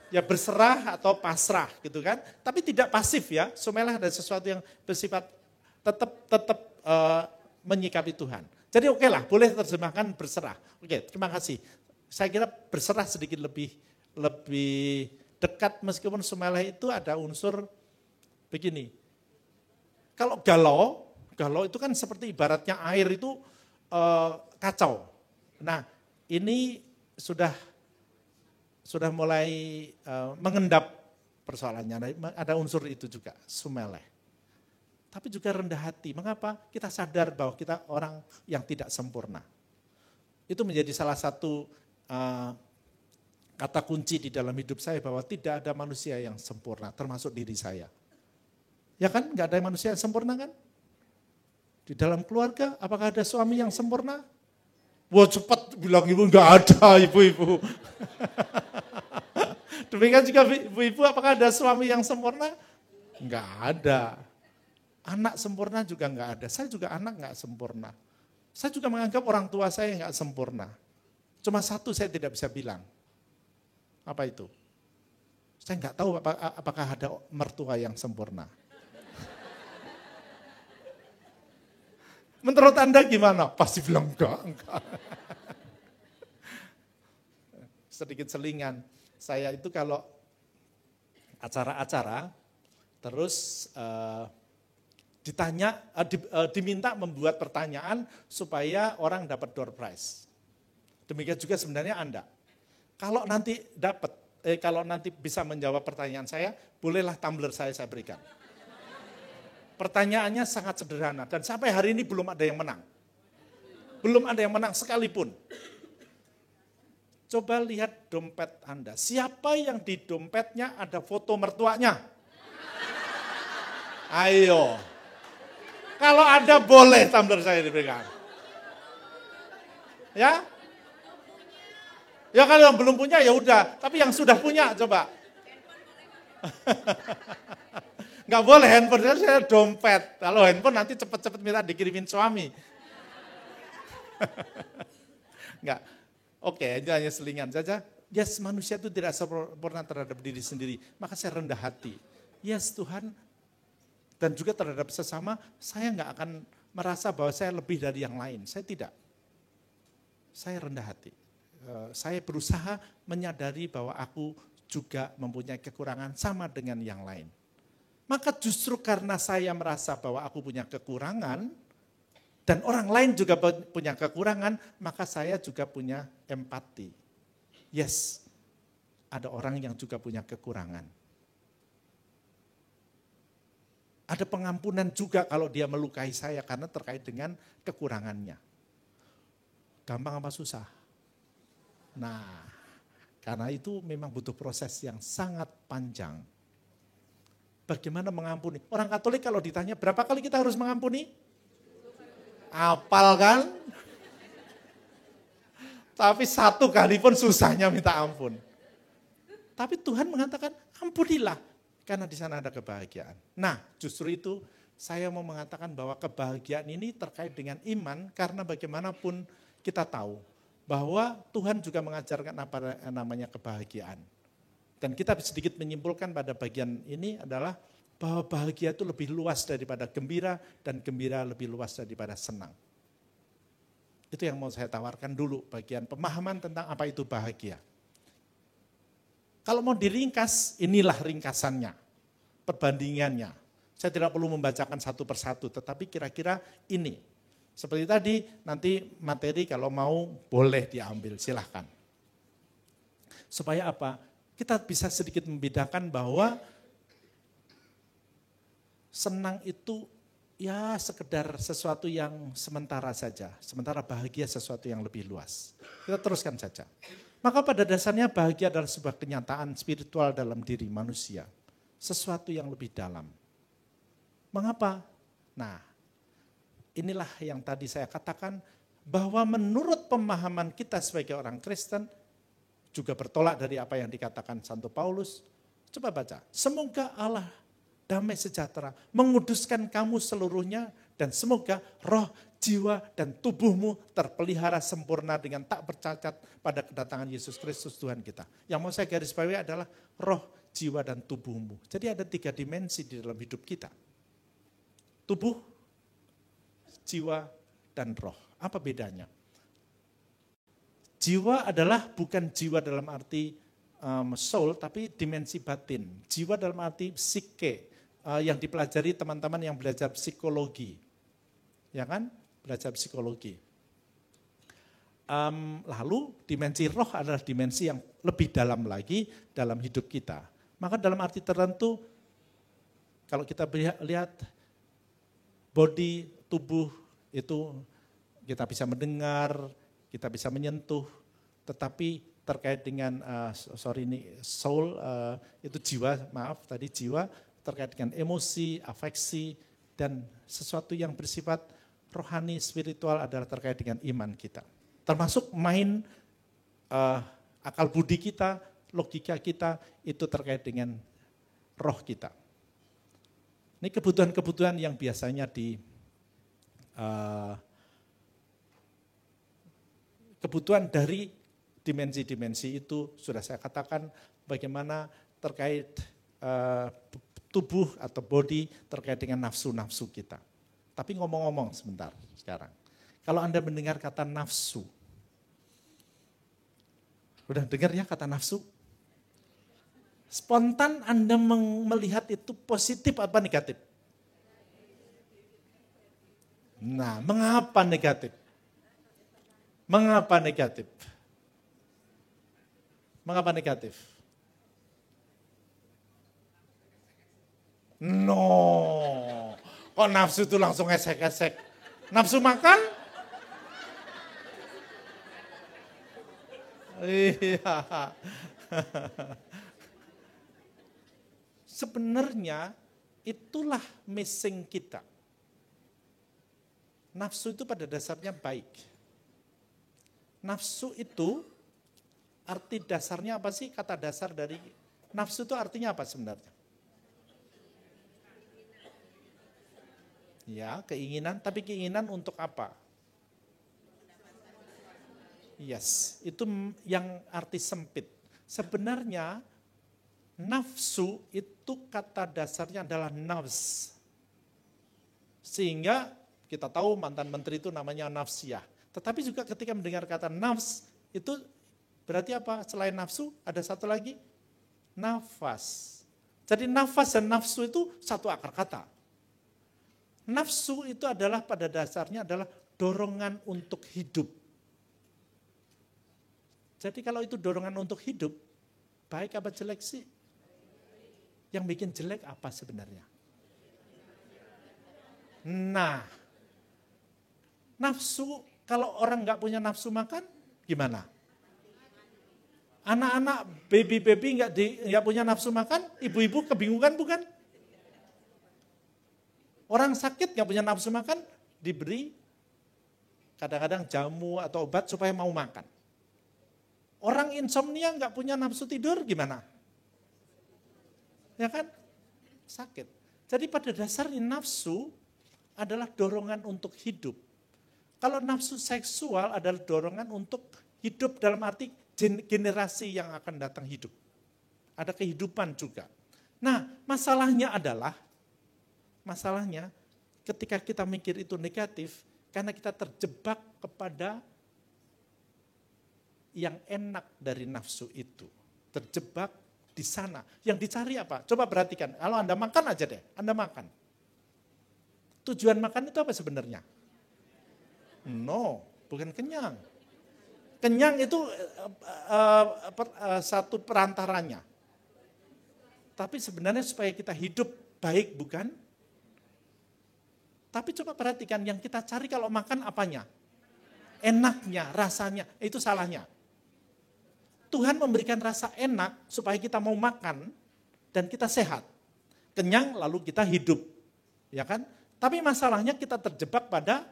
Speaker 1: Ya berserah atau pasrah gitu kan, tapi tidak pasif ya. Sumeleh ada sesuatu yang bersifat tetap menyikapi Tuhan. Jadi oke lah, boleh terjemahkan berserah. Oke, terima kasih. Saya kira berserah sedikit lebih dekat meskipun sumeleh itu ada unsur begini. Kalau galau itu kan seperti ibaratnya air itu kacau. Nah, ini sudah mulai mengendap persoalannya. Ada unsur itu juga, sumeleh. Tapi juga rendah hati. Mengapa? Kita sadar bahwa kita orang yang tidak sempurna. Itu menjadi salah satu kata kunci di dalam hidup saya bahwa tidak ada manusia yang sempurna, termasuk diri saya. Ya kan? Enggak ada manusia yang sempurna kan? Di dalam keluarga, apakah ada suami yang sempurna? Wah cepat bilang ibu, enggak ada ibu-ibu. Demikian juga ibu-ibu, apakah ada suami yang sempurna? Enggak ada. Anak sempurna juga enggak ada. Saya juga anak enggak sempurna. Saya juga menganggap orang tua saya enggak sempurna. Cuma satu saya tidak bisa bilang. Apa itu? Saya enggak tahu apakah ada mertua yang sempurna. Menurut Anda gimana? Pasti bilang enggak. Sedikit selingan. Saya itu kalau acara-acara, terus diminta membuat pertanyaan supaya orang dapat door prize. Demikian juga sebenarnya Anda. Kalau nanti bisa menjawab pertanyaan saya, bolehlah tumbler saya berikan. Pertanyaannya sangat sederhana dan sampai hari ini belum ada yang menang. Belum ada yang menang sekalipun. Coba lihat dompet Anda. Siapa yang di dompetnya ada foto mertuanya? Ayo. Kalau ada boleh tumbler saya diberikan. Ya? Ya kalau yang belum punya ya udah, tapi yang sudah punya coba. Enggak boleh handphone, saya dompet. Kalau handphone nanti cepet-cepet minta dikirimin suami. Enggak. Oke, itu hanya selingan saja. Yes, manusia itu tidak sempurna terhadap diri sendiri. Maka saya rendah hati. Yes, Tuhan. Dan juga terhadap sesama, saya nggak akan merasa bahwa saya lebih dari yang lain. Saya tidak. Saya rendah hati. Saya berusaha menyadari bahwa aku juga mempunyai kekurangan sama dengan yang lain. Maka justru karena saya merasa bahwa aku punya kekurangan, dan orang lain juga punya kekurangan, maka saya juga punya empati. Yes, ada orang yang juga punya kekurangan. Ada pengampunan juga kalau dia melukai saya karena terkait dengan kekurangannya. Gampang apa susah? Nah, karena itu memang butuh proses yang sangat panjang. Bagaimana mengampuni? Orang Katolik kalau ditanya berapa kali kita harus mengampuni? Apal kan? Tapi satu kali pun susahnya minta ampun. Tapi Tuhan mengatakan ampunilah. Karena di sana ada kebahagiaan. Nah, justru itu saya mau mengatakan bahwa kebahagiaan ini terkait dengan iman. Karena bagaimanapun kita tahu bahwa Tuhan juga mengajarkan apa namanya kebahagiaan. Dan kita sedikit menyimpulkan pada bagian ini adalah bahwa bahagia itu lebih luas daripada gembira dan gembira lebih luas daripada senang. Itu yang mau saya tawarkan dulu bagian pemahaman tentang apa itu bahagia. Kalau mau diringkas, inilah ringkasannya, perbandingannya. Saya tidak perlu membacakan satu persatu, tetapi kira-kira ini. Seperti tadi, nanti materi kalau mau boleh diambil, silahkan. Supaya apa? Kita bisa sedikit membedakan bahwa senang itu ya sekedar sesuatu yang sementara saja. Sementara bahagia sesuatu yang lebih luas. Kita teruskan saja. Maka pada dasarnya bahagia adalah sebuah kenyataan spiritual dalam diri manusia. Sesuatu yang lebih dalam. Mengapa? Nah, inilah yang tadi saya katakan bahwa menurut pemahaman kita sebagai orang Kristen juga bertolak dari apa yang dikatakan Santo Paulus. Coba baca. Semoga Allah damai sejahtera menguduskan kamu seluruhnya dan semoga roh, jiwa dan tubuhmu terpelihara sempurna dengan tak bercacat pada kedatangan Yesus Kristus Tuhan kita. Yang mau saya garis bawahi adalah roh, jiwa dan tubuhmu. Jadi ada 3 dimensi di dalam hidup kita. Tubuh, jiwa, dan roh. Apa bedanya? Jiwa adalah bukan jiwa dalam arti soul, tapi dimensi batin. Jiwa dalam arti psike, yang dipelajari teman-teman yang belajar psikologi. Ya kan? Belajar psikologi. Lalu dimensi roh adalah dimensi yang lebih dalam lagi dalam hidup kita. Maka dalam arti tertentu, kalau kita lihat body, tubuh itu kita bisa mendengar, kita bisa menyentuh, tetapi terkait dengan soul itu jiwa, maaf tadi jiwa terkait dengan emosi, afeksi dan sesuatu yang bersifat rohani, spiritual adalah terkait dengan iman kita. Termasuk main akal budi kita, logika kita itu terkait dengan roh kita. Ini kebutuhan-kebutuhan yang biasanya kebutuhan dari dimensi-dimensi itu sudah saya katakan bagaimana terkait tubuh atau body terkait dengan nafsu-nafsu kita. Tapi ngomong-ngomong sebentar sekarang. Kalau Anda mendengar kata nafsu, udah dengar ya kata nafsu? Spontan Anda melihat itu positif apa negatif? Nah, mengapa negatif? Mengapa negatif? Mengapa negatif? No, kok nafsu itu langsung esek-esek? Nafsu makan? Iya. Sebenarnya itulah missing kita. Nafsu itu pada dasarnya baik. Nafsu itu arti dasarnya apa sih? Kata dasar dari nafsu itu artinya apa sebenarnya? Ya, keinginan, tapi keinginan untuk apa? Yes, itu yang arti sempit. Sebenarnya nafsu itu kata dasarnya adalah nafs. Sehingga kita tahu mantan menteri itu namanya nafsiyah. Tetapi juga ketika mendengar kata nafs, itu berarti apa? Selain nafsu, ada satu lagi, nafas. Jadi nafas dan nafsu itu satu akar kata. Nafsu itu adalah pada dasarnya adalah dorongan untuk hidup. Jadi kalau itu dorongan untuk hidup, baik apa jelek sih? Yang bikin jelek apa sebenarnya? Nah, nafsu, kalau orang nggak punya nafsu makan, gimana? Anak-anak, baby nggak punya nafsu makan, ibu-ibu kebingungan bukan? Orang sakit nggak punya nafsu makan, diberi kadang-kadang jamu atau obat supaya mau makan. Orang insomnia nggak punya nafsu tidur gimana? Ya kan? Sakit. Jadi pada dasarnya nafsu adalah dorongan untuk hidup. Kalau nafsu seksual adalah dorongan untuk hidup dalam arti generasi yang akan datang hidup. Ada kehidupan juga. Nah, masalahnya ketika kita mikir itu negatif, karena kita terjebak kepada yang enak dari nafsu itu. Terjebak di sana. Yang dicari apa? Coba perhatikan. Kalau Anda makan aja deh. Anda makan. Tujuan makan itu apa sebenarnya? No, bukan kenyang. Kenyang itu satu perantaranya. Tapi sebenarnya supaya kita hidup baik, bukan? Tapi coba perhatikan yang kita cari kalau makan apanya? Enaknya, rasanya. Itu salahnya. Tuhan memberikan rasa enak supaya kita mau makan dan kita sehat. Kenyang lalu kita hidup. Ya kan? Tapi masalahnya kita terjebak pada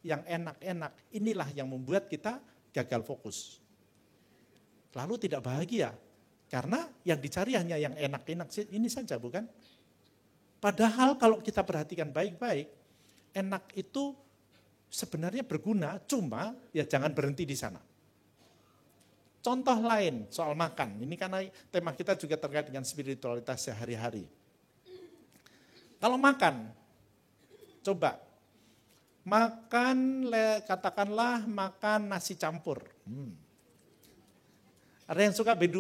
Speaker 1: yang enak-enak. Inilah yang membuat kita gagal fokus. Lalu tidak bahagia. Karena yang dicari hanya yang enak-enak ini saja, bukan? Padahal kalau kita perhatikan baik-baik, enak itu sebenarnya berguna, cuma ya jangan berhenti di sana. Contoh lain soal makan, ini karena tema kita juga terkait dengan spiritualitas sehari-hari. Kalau makan, coba makan, katakanlah makan nasi campur. Ada yang suka B2?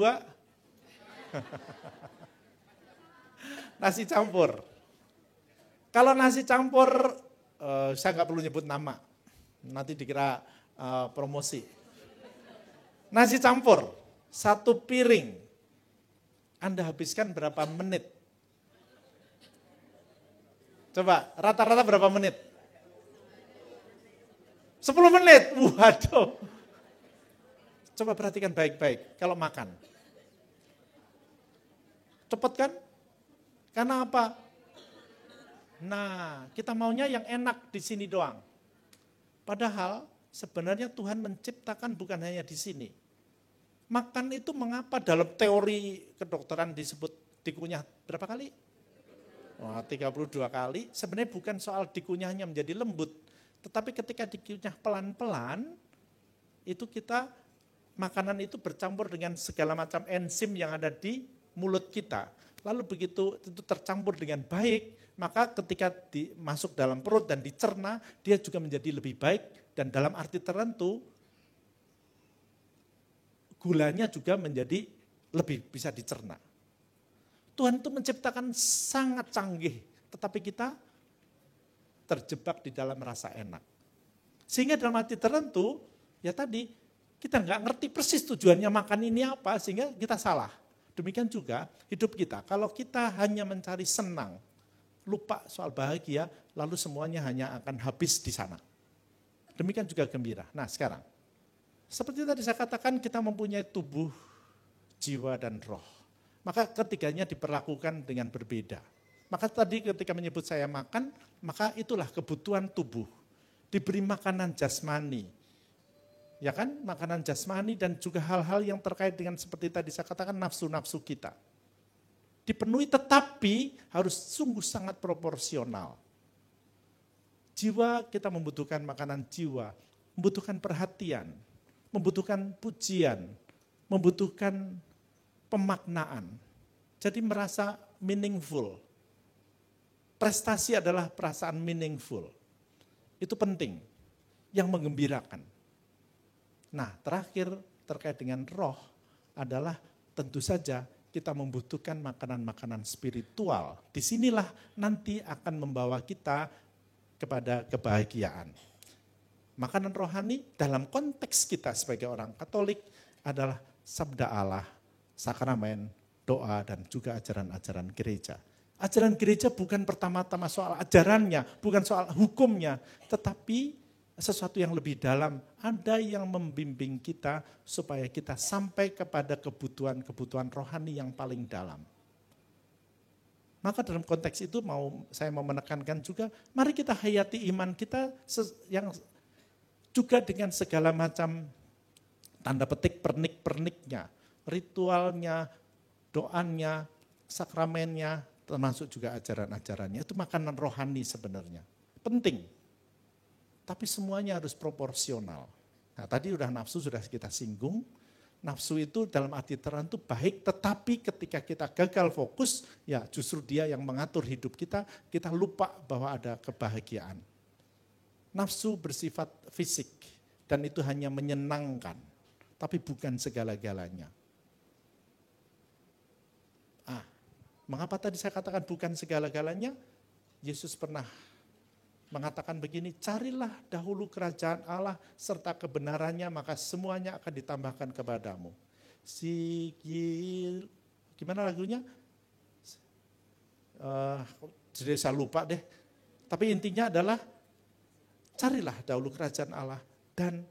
Speaker 1: Nasi campur. Kalau nasi campur, saya nggak perlu nyebut nama, nanti dikira promosi. Nasi campur, satu piring, Anda habiskan berapa menit? Coba, rata-rata berapa menit? 10 menit, waduh. Coba perhatikan baik-baik kalau makan. Cepet kan? Karena apa? Nah, kita maunya yang enak di sini doang. Padahal sebenarnya Tuhan menciptakan bukan hanya di sini. Makan itu mengapa dalam teori kedokteran disebut dikunyah berapa kali? 32 kali. Sebenarnya bukan soal dikunyahnya menjadi lembut. Tetapi ketika dikunyah pelan-pelan, itu kita, makanan itu bercampur dengan segala macam enzim yang ada di mulut kita. Lalu begitu itu tercampur dengan baik, maka ketika masuk dalam perut dan dicerna, dia juga menjadi lebih baik. Dan dalam arti tertentu, gulanya juga menjadi lebih bisa dicerna. Tuhan itu menciptakan sangat canggih, tetapi kita terjebak di dalam rasa enak. Sehingga dalam arti tertentu, ya tadi, kita nggak ngerti persis tujuannya makan ini apa, sehingga kita salah. Demikian juga hidup kita, kalau kita hanya mencari senang, lupa soal bahagia, lalu semuanya hanya akan habis di sana. Demikian juga gembira. Nah sekarang, seperti tadi saya katakan kita mempunyai tubuh, jiwa, dan roh. Maka ketiganya diperlakukan dengan berbeda. Maka tadi ketika menyebut saya makan, maka itulah kebutuhan tubuh. Diberi makanan jasmani. Ya kan, makanan jasmani dan juga hal-hal yang terkait dengan seperti tadi saya katakan nafsu-nafsu kita. Dipenuhi tetapi harus sungguh sangat proporsional. Jiwa kita membutuhkan makanan jiwa, membutuhkan perhatian. membutuhkan pujian, membutuhkan pemaknaan. Jadi merasa meaningful. Prestasi adalah perasaan meaningful. Itu penting, yang menggembirakan. Nah, terakhir terkait dengan roh adalah tentu saja kita membutuhkan makanan-makanan spiritual. Disinilah nanti akan membawa kita kepada kebahagiaan. Makanan rohani dalam konteks kita sebagai orang Katolik adalah sabda Allah, sakramen, doa, dan juga ajaran-ajaran gereja. Ajaran gereja bukan pertama-tama soal ajarannya, bukan soal hukumnya, tetapi sesuatu yang lebih dalam. Ada yang membimbing kita supaya kita sampai kepada kebutuhan-kebutuhan rohani yang paling dalam. Maka dalam konteks itu saya mau menekankan juga, mari kita hayati iman kita yang juga dengan segala macam tanda petik pernik-perniknya, ritualnya, doanya, sakramennya, termasuk juga ajaran-ajarannya. Itu makanan rohani sebenarnya. Penting. Tapi semuanya harus proporsional. Nah, tadi udah nafsu sudah kita singgung. Nafsu itu dalam arti tertentu baik, tetapi ketika kita gagal fokus, ya justru dia yang mengatur hidup kita lupa bahwa ada kebahagiaan. Nafsu bersifat fisik, dan itu hanya menyenangkan, tapi bukan segala-galanya. Mengapa tadi saya katakan bukan segala-galanya? Yesus pernah mengatakan begini, carilah dahulu kerajaan Allah serta kebenarannya, maka semuanya akan ditambahkan kepadamu. Gimana lagunya? Jadi saya lupa deh. Tapi intinya adalah, carilah dahulu kerajaan Allah dan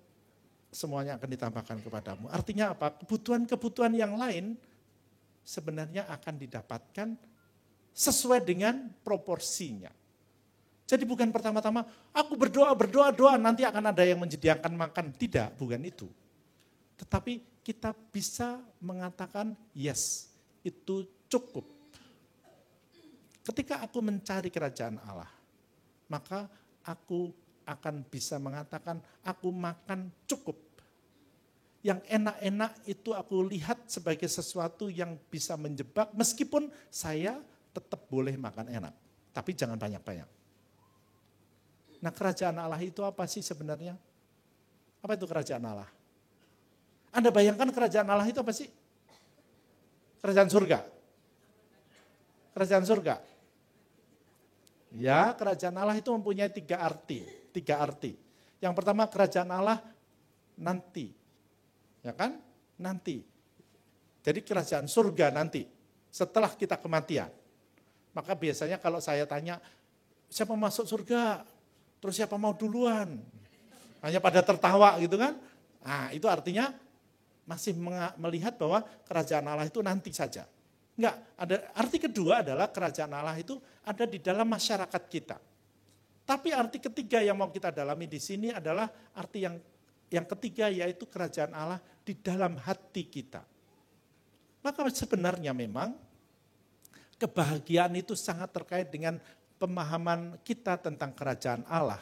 Speaker 1: semuanya akan ditambahkan kepadamu. Artinya apa? Kebutuhan-kebutuhan yang lain sebenarnya akan didapatkan sesuai dengan proporsinya. Jadi bukan pertama-tama, aku berdoa, nanti akan ada yang menyediakan makan. Tidak, bukan itu. Tetapi kita bisa mengatakan, yes, itu cukup. Ketika aku mencari kerajaan Allah, maka aku akan bisa mengatakan, aku makan cukup. Yang enak-enak itu aku lihat sebagai sesuatu yang bisa menjebak, meskipun saya tetap boleh makan enak, tapi jangan banyak-banyak. Nah, kerajaan Allah itu apa sih sebenarnya? Apa itu kerajaan Allah? Anda bayangkan kerajaan Allah itu apa sih? Kerajaan surga. Kerajaan surga. Ya, kerajaan Allah itu mempunyai tiga arti. Yang pertama, kerajaan Allah nanti. Ya kan? Nanti. Jadi kerajaan surga nanti, setelah kita kematian. Maka biasanya kalau saya tanya, siapa masuk surga? Terus siapa mau duluan? Hanya pada tertawa gitu kan. Nah, itu artinya masih melihat bahwa kerajaan Allah itu nanti saja. Enggak, ada arti kedua adalah kerajaan Allah itu ada di dalam masyarakat kita. Tapi arti ketiga yang mau kita dalami di sini adalah arti yang ketiga, yaitu kerajaan Allah di dalam hati kita. Maka sebenarnya memang kebahagiaan itu sangat terkait dengan pemahaman kita tentang kerajaan Allah.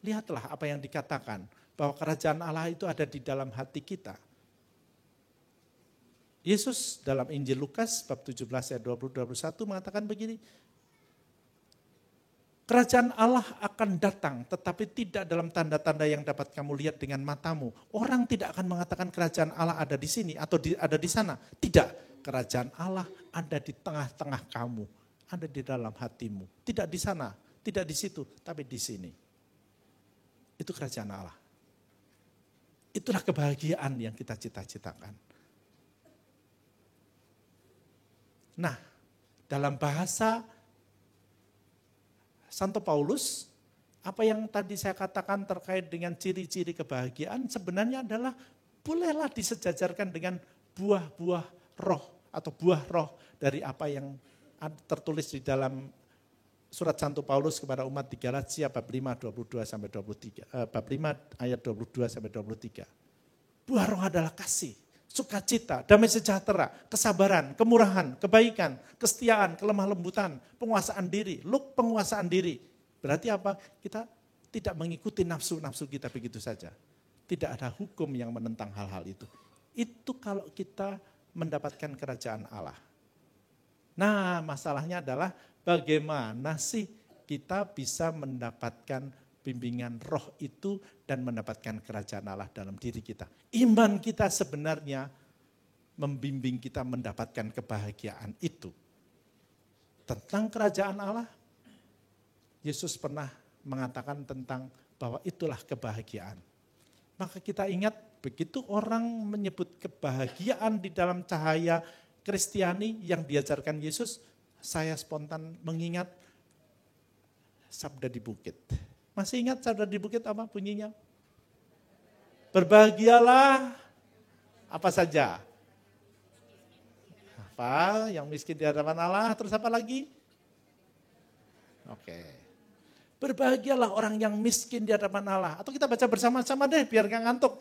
Speaker 1: Lihatlah apa yang dikatakan, bahwa kerajaan Allah itu ada di dalam hati kita. Yesus dalam Injil Lukas bab 17 ayat 20-21 mengatakan begini, kerajaan Allah akan datang, tetapi tidak dalam tanda-tanda yang dapat kamu lihat dengan matamu. Orang tidak akan mengatakan kerajaan Allah ada di sini atau ada di sana. Tidak, kerajaan Allah ada di tengah-tengah kamu, ada di dalam hatimu. Tidak di sana, tidak di situ, tapi di sini. Itu kerajaan Allah. Itulah kebahagiaan yang kita cita-citakan. Nah, dalam bahasa Santo Paulus, apa yang tadi saya katakan terkait dengan ciri-ciri kebahagiaan sebenarnya adalah bolehlah disejajarkan dengan buah-buah roh atau buah roh dari apa yang tertulis di dalam surat Santo Paulus kepada umat di Galatia bab 5 22 sampai 23. Bab 5 ayat 22 sampai 23. Buah roh adalah kasih, sukacita, damai sejahtera, kesabaran, kemurahan, kebaikan, kesetiaan, kelemah lembutan, penguasaan diri. Penguasaan diri. Berarti apa? Kita tidak mengikuti nafsu-nafsu kita begitu saja. Tidak ada hukum yang menentang hal-hal itu. Itu kalau kita mendapatkan kerajaan Allah. Nah, masalahnya adalah bagaimana sih kita bisa mendapatkan bimbingan roh itu dan mendapatkan kerajaan Allah dalam diri kita. Iman kita sebenarnya membimbing kita mendapatkan kebahagiaan itu. Tentang kerajaan Allah, Yesus pernah mengatakan tentang bahwa itulah kebahagiaan. Maka kita ingat begitu orang menyebut kebahagiaan di dalam cahaya Kristiani yang diajarkan Yesus, saya spontan mengingat sabda di bukit. Masih ingat sabda di bukit apa bunyinya? Berbahagialah apa saja. Apa? Yang miskin di hadapan Allah, terus apa lagi? Oke. Berbahagialah orang yang miskin di hadapan Allah. Atau kita baca bersama-sama deh biar gak ngantuk.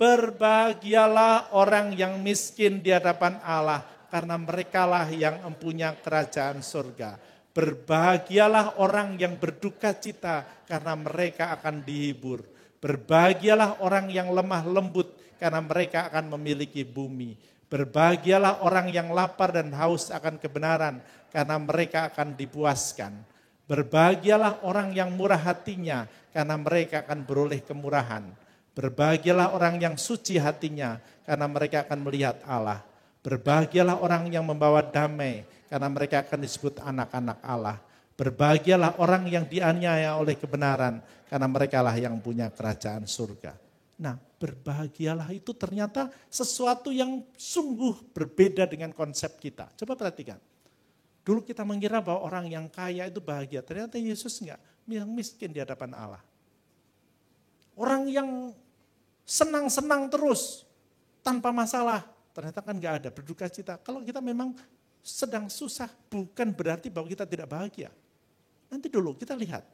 Speaker 1: Berbahagialah orang yang miskin di hadapan Allah, karena merekalah yang mempunyai kerajaan surga. Berbahagialah orang yang berduka cita, karena mereka akan dihibur. Berbahagialah orang yang lemah lembut, karena mereka akan memiliki bumi. Berbahagialah orang yang lapar dan haus akan kebenaran, karena mereka akan dipuaskan. Berbahagialah orang yang murah hatinya, karena mereka akan beroleh kemurahan. Berbahagialah orang yang suci hatinya, karena mereka akan melihat Allah. Berbahagialah orang yang membawa damai, karena mereka akan disebut anak-anak Allah. Berbahagialah orang yang dianiaya oleh kebenaran, karena merekalah yang punya kerajaan surga. Nah, berbahagialah itu ternyata sesuatu yang sungguh berbeda dengan konsep kita. Coba perhatikan. Dulu kita mengira bahwa orang yang kaya itu bahagia. Ternyata Yesus enggak, yang miskin di hadapan Allah. Orang yang senang-senang terus, tanpa masalah. Ternyata kan enggak ada, berduka cita. Kalau kita memang sedang susah, bukan berarti bahwa kita tidak bahagia. Nanti dulu kita lihat.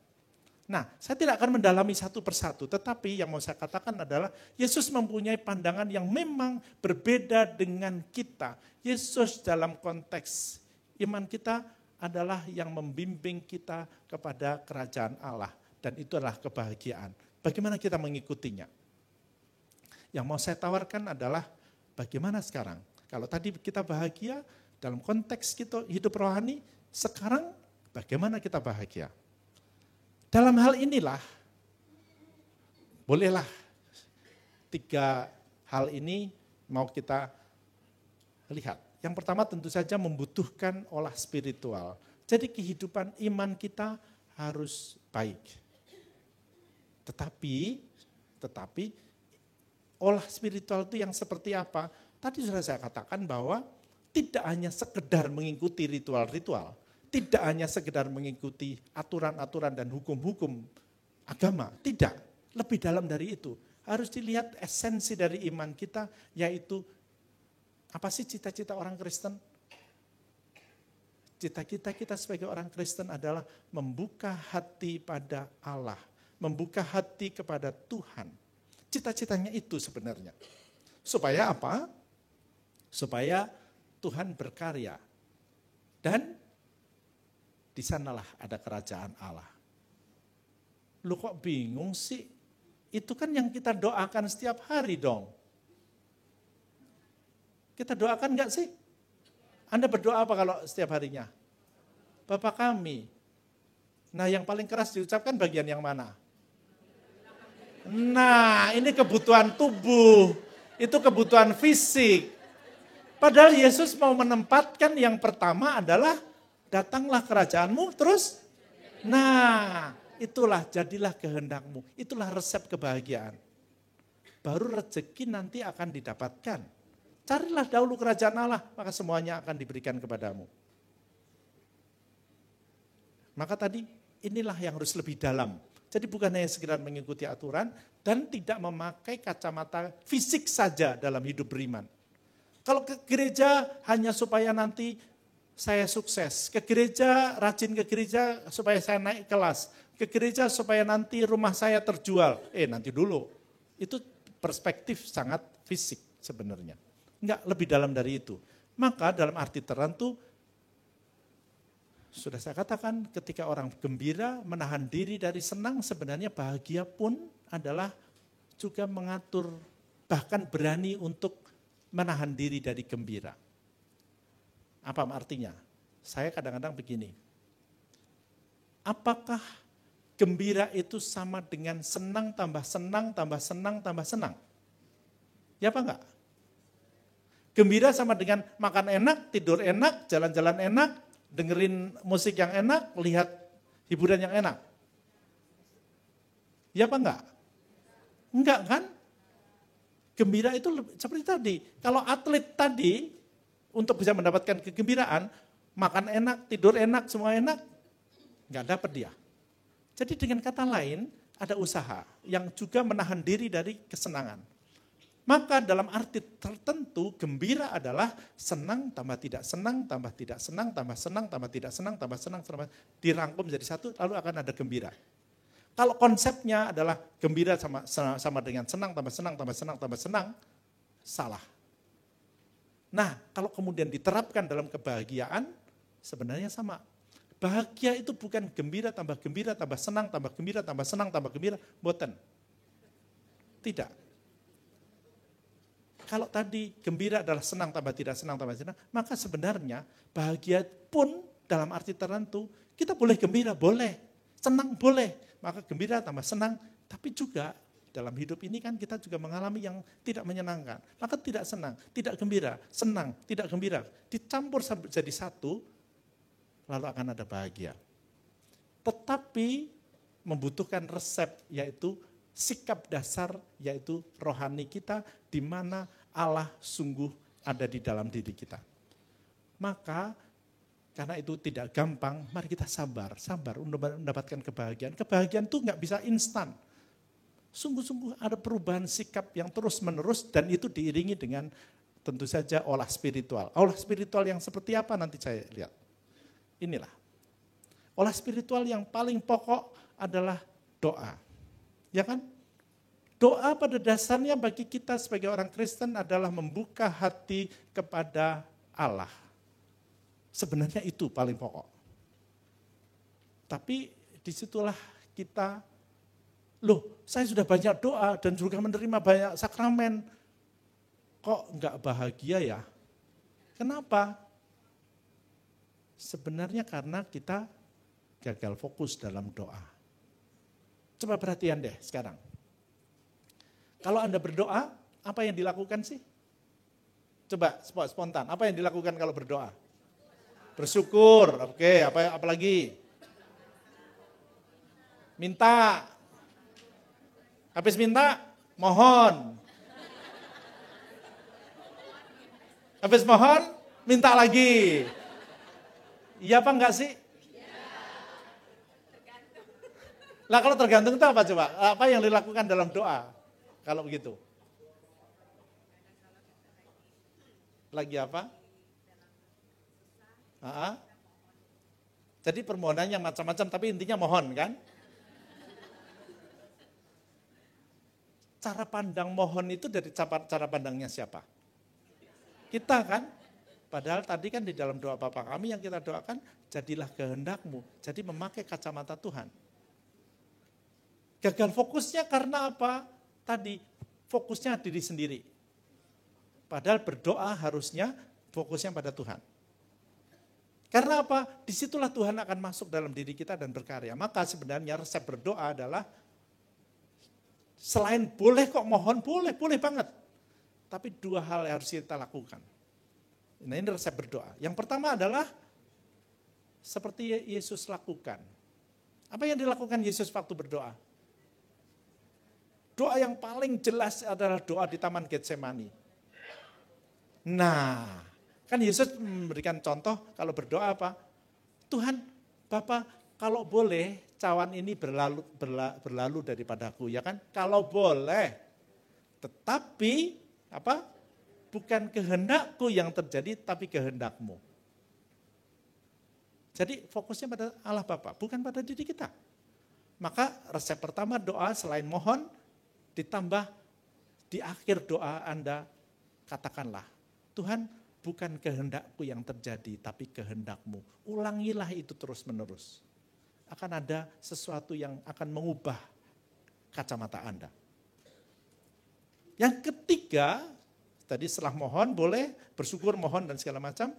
Speaker 1: Nah, saya tidak akan mendalami satu persatu, tetapi yang mau saya katakan adalah Yesus mempunyai pandangan yang memang berbeda dengan kita. Yesus dalam konteks iman kita adalah yang membimbing kita kepada kerajaan Allah. Dan itu adalah kebahagiaan. Bagaimana kita mengikutinya? Yang mau saya tawarkan adalah bagaimana sekarang? Kalau tadi kita bahagia dalam konteks kita hidup rohani, sekarang bagaimana kita bahagia? Dalam hal inilah, bolehlah 3 hal ini mau kita lihat. Yang pertama tentu saja membutuhkan olah spiritual. Jadi kehidupan iman kita harus baik. Tetapi olah spiritual itu yang seperti apa? Tadi sudah saya katakan bahwa tidak hanya sekedar mengikuti ritual-ritual, tidak hanya sekedar mengikuti aturan-aturan dan hukum-hukum agama, tidak. Lebih dalam dari itu. Harus dilihat esensi dari iman kita, yaitu apa sih cita-cita orang Kristen? Cita-cita kita sebagai orang Kristen adalah membuka hati pada Allah, membuka hati kepada Tuhan. Cita-citanya itu sebenarnya. Supaya apa? Supaya Tuhan berkarya. Dan di sanalah ada kerajaan Allah. Lu kok bingung sih? Itu kan yang kita doakan setiap hari dong. Kita doakan enggak sih? Anda berdoa apa kalau setiap harinya? Bapa kami. Nah, yang paling keras diucapkan bagian yang mana? Nah, ini kebutuhan tubuh. Itu kebutuhan fisik. Padahal Yesus mau menempatkan yang pertama adalah datanglah kerajaanmu, terus nah itulah jadilah kehendakmu. Itulah resep kebahagiaan. Baru rezeki nanti akan didapatkan. Carilah dahulu kerajaan Allah, maka semuanya akan diberikan kepadamu. Maka tadi inilah yang harus lebih dalam. Jadi bukan hanya sekedar mengikuti aturan dan tidak memakai kacamata fisik saja dalam hidup beriman. Kalau ke gereja hanya supaya nanti saya sukses, ke gereja, rajin ke gereja supaya saya naik kelas, ke gereja supaya nanti rumah saya terjual. Nanti dulu. Itu perspektif sangat fisik sebenarnya. Enggak lebih dalam dari itu. Maka dalam arti tertentu, sudah saya katakan ketika orang gembira, menahan diri dari senang, sebenarnya bahagia pun adalah juga mengatur, bahkan berani untuk menahan diri dari gembira. Apa artinya? Saya kadang-kadang begini, apakah gembira itu sama dengan senang tambah senang, tambah senang, tambah senang? Ya apa enggak? Gembira sama dengan makan enak, tidur enak, jalan-jalan enak, dengerin musik yang enak, lihat hiburan yang enak. Ya apa enggak? Enggak kan? Gembira itu seperti tadi. Kalau atlet tadi, untuk bisa mendapatkan kegembiraan, makan enak, tidur enak, semua enak, enggak dapat dia. Jadi dengan kata lain, ada usaha yang juga menahan diri dari kesenangan. Maka dalam arti tertentu, gembira adalah senang tambah tidak senang, tambah tidak senang, tambah senang, tambah tidak senang, tambah senang, dirangkum menjadi satu, lalu akan ada gembira. Kalau konsepnya adalah gembira sama dengan senang, tambah senang, tambah senang, tambah senang, salah. Nah, kalau kemudian diterapkan dalam kebahagiaan, sebenarnya sama. Bahagia itu bukan gembira, tambah senang, tambah gembira, tambah senang, tambah gembira, boten. Tidak. Kalau tadi gembira adalah senang tambah tidak senang tambah senang, maka sebenarnya bahagia pun dalam arti tertentu, kita boleh gembira, boleh. Senang boleh, maka gembira tambah senang. Tapi juga dalam hidup ini kan kita juga mengalami yang tidak menyenangkan. Maka tidak senang, tidak gembira, senang, tidak gembira. Dicampur jadi satu, lalu akan ada bahagia. Tetapi membutuhkan resep, yaitu sikap dasar, yaitu rohani kita, di mana Allah sungguh ada di dalam diri kita. Maka karena itu tidak gampang, mari kita sabar untuk mendapatkan kebahagiaan. Kebahagiaan itu nggak bisa instan. Sungguh-sungguh ada perubahan sikap yang terus-menerus dan itu diiringi dengan tentu saja olah spiritual. Olah spiritual yang seperti apa nanti saya lihat. Inilah. Olah spiritual yang paling pokok adalah doa. Ya kan? Doa pada dasarnya bagi kita sebagai orang Kristen adalah membuka hati kepada Allah. Sebenarnya itu paling pokok. Tapi disitulah kita, saya sudah banyak doa dan juga menerima banyak sakramen. Kok enggak bahagia ya? Kenapa? Sebenarnya karena kita gagal fokus dalam doa. Coba perhatian deh sekarang. Kalau Anda berdoa, apa yang dilakukan sih? Coba spontan, apa yang dilakukan kalau berdoa? Bersyukur, oke, apa lagi? Minta. Habis minta, mohon. Habis mohon, minta lagi. Iya apa enggak sih? Lah kalau tergantung itu apa coba? Apa yang dilakukan dalam doa? Kalau begitu. Lagi apa? Jadi permohonannya macam-macam tapi intinya mohon kan? Cara pandang mohon itu dari cara pandangnya siapa? Kita kan? Padahal tadi kan di dalam doa Bapa kami yang kita doakan, jadilah kehendakmu. Jadi memakai kacamata Tuhan. Gagal fokusnya karena apa? Tadi fokusnya diri sendiri. Padahal berdoa harusnya fokusnya pada Tuhan. Karena apa? Disitulah Tuhan akan masuk dalam diri kita dan berkarya. Maka sebenarnya resep berdoa adalah selain boleh kok mohon, boleh banget. Tapi dua hal yang harus kita lakukan. Nah ini resep berdoa. Yang pertama adalah seperti Yesus lakukan. Apa yang dilakukan Yesus waktu berdoa? Doa yang paling jelas adalah doa di Taman Getsemani. Nah, kan Yesus memberikan contoh kalau berdoa apa? Tuhan, Bapa, kalau boleh cawan ini berlalu daripadaku, ya kan? Kalau boleh. Tetapi apa? Bukan kehendakku yang terjadi, tapi kehendakmu. Jadi fokusnya pada Allah Bapa, bukan pada diri kita. Maka resep pertama doa selain mohon, ditambah di akhir doa Anda katakanlah, Tuhan bukan kehendakku yang terjadi, tapi kehendakmu. Ulangilah itu terus menerus. Akan ada sesuatu yang akan mengubah kacamata Anda. Yang ketiga, tadi setelah mohon boleh bersyukur, mohon dan segala macam,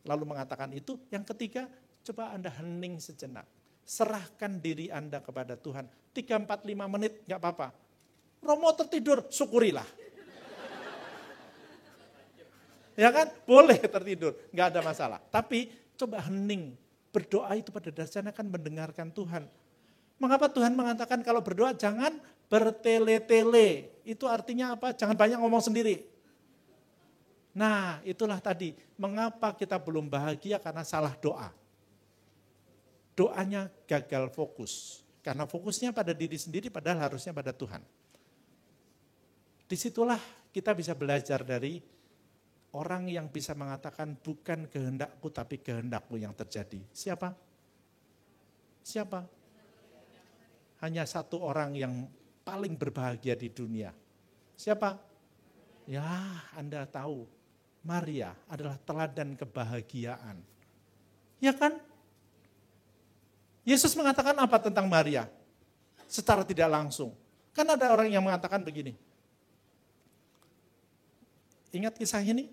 Speaker 1: lalu mengatakan itu. Yang ketiga, coba Anda hening sejenak. Serahkan diri Anda kepada Tuhan. 3, 4, 5 menit, gak apa-apa. Romo tertidur, syukurilah. Ya kan? Boleh tertidur, gak ada masalah. Tapi coba hening. Berdoa itu pada dasarnya kan mendengarkan Tuhan. Mengapa Tuhan mengatakan kalau berdoa jangan bertele-tele? Itu artinya apa? Jangan banyak ngomong sendiri. Nah, itulah tadi. Mengapa kita belum bahagia karena salah doa. Doanya gagal fokus. Karena fokusnya pada diri sendiri padahal harusnya pada Tuhan. Disitulah kita bisa belajar dari orang yang bisa mengatakan bukan kehendakku tapi kehendakmu yang terjadi. Siapa? Siapa? Hanya satu orang yang paling berbahagia di dunia. Siapa? Ya, Anda tahu. Maria adalah teladan kebahagiaan. Ya kan? Yesus mengatakan apa tentang Maria? Secara tidak langsung. Kan ada orang yang mengatakan begini. Ingat kisah ini?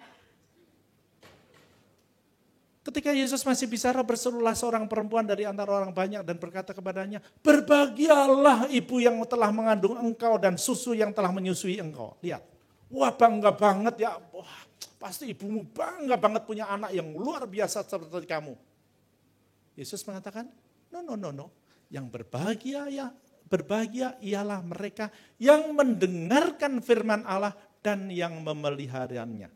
Speaker 1: Ketika Yesus masih bicara, berserulah seorang perempuan dari antara orang banyak dan berkata kepadanya, berbahagialah ibu yang telah mengandung engkau dan susu yang telah menyusui engkau. Lihat, wah bangga banget ya, wah, pasti ibumu bangga banget punya anak yang luar biasa seperti kamu. Yesus mengatakan, no. Yang berbahagia ialah mereka yang mendengarkan firman Allah dan yang memeliharanya.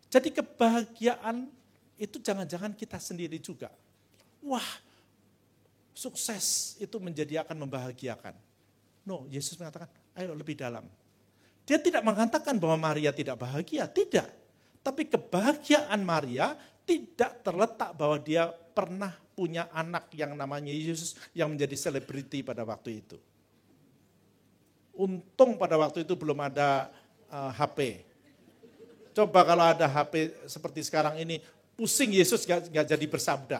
Speaker 1: Jadi kebahagiaan itu jangan-jangan kita sendiri juga. Wah, sukses itu akan membahagiakan. No, Yesus mengatakan, ayo lebih dalam. Dia tidak mengatakan bahwa Maria tidak bahagia, tidak. Tapi kebahagiaan Maria tidak terletak bahwa dia pernah punya anak yang namanya Yesus yang menjadi selebriti pada waktu itu. Untung pada waktu itu belum ada HP. Coba kalau ada HP seperti sekarang ini, pusing Yesus gak jadi bersabda.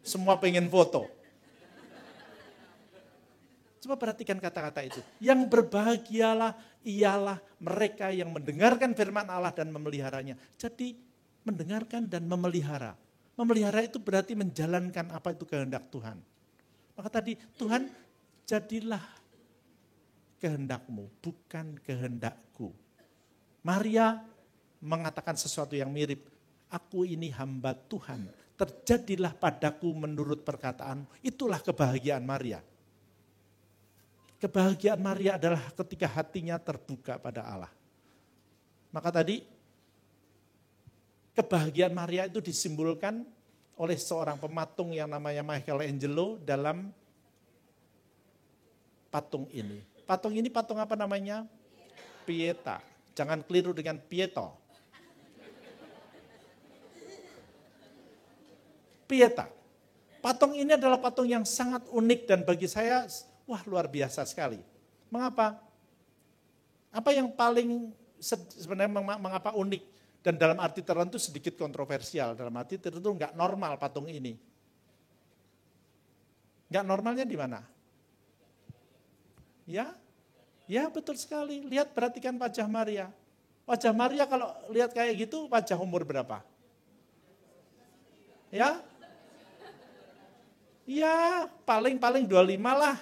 Speaker 1: Semua pengen foto. Coba perhatikan kata-kata itu. Yang berbahagialah ialah mereka yang mendengarkan firman Allah dan memeliharanya. Jadi mendengarkan dan memelihara. Memelihara itu berarti menjalankan apa itu kehendak Tuhan. Maka tadi Tuhan jadilah kehendakmu, bukan kehendakku. Maria mengatakan sesuatu yang mirip. Aku ini hamba Tuhan, terjadilah padaku menurut perkataan. Itulah kebahagiaan Maria. Kebahagiaan Maria adalah ketika hatinya terbuka pada Allah. Maka tadi kebahagiaan Maria itu disimbolkan oleh seorang pematung yang namanya Michelangelo dalam patung ini. Patung ini patung apa namanya? Pieta. Jangan keliru dengan Pieto. Pieta. Patung ini adalah patung yang sangat unik dan bagi saya, wah luar biasa sekali. Mengapa? Apa yang paling sebenarnya mengapa unik? Dan dalam arti tertentu sedikit kontroversial. Dalam arti tertentu enggak normal patung ini. Enggak normalnya di mana? Ya betul sekali. Lihat, perhatikan wajah Maria. Wajah Maria kalau lihat kayak gitu, wajah umur berapa? Ya, paling 25 lah.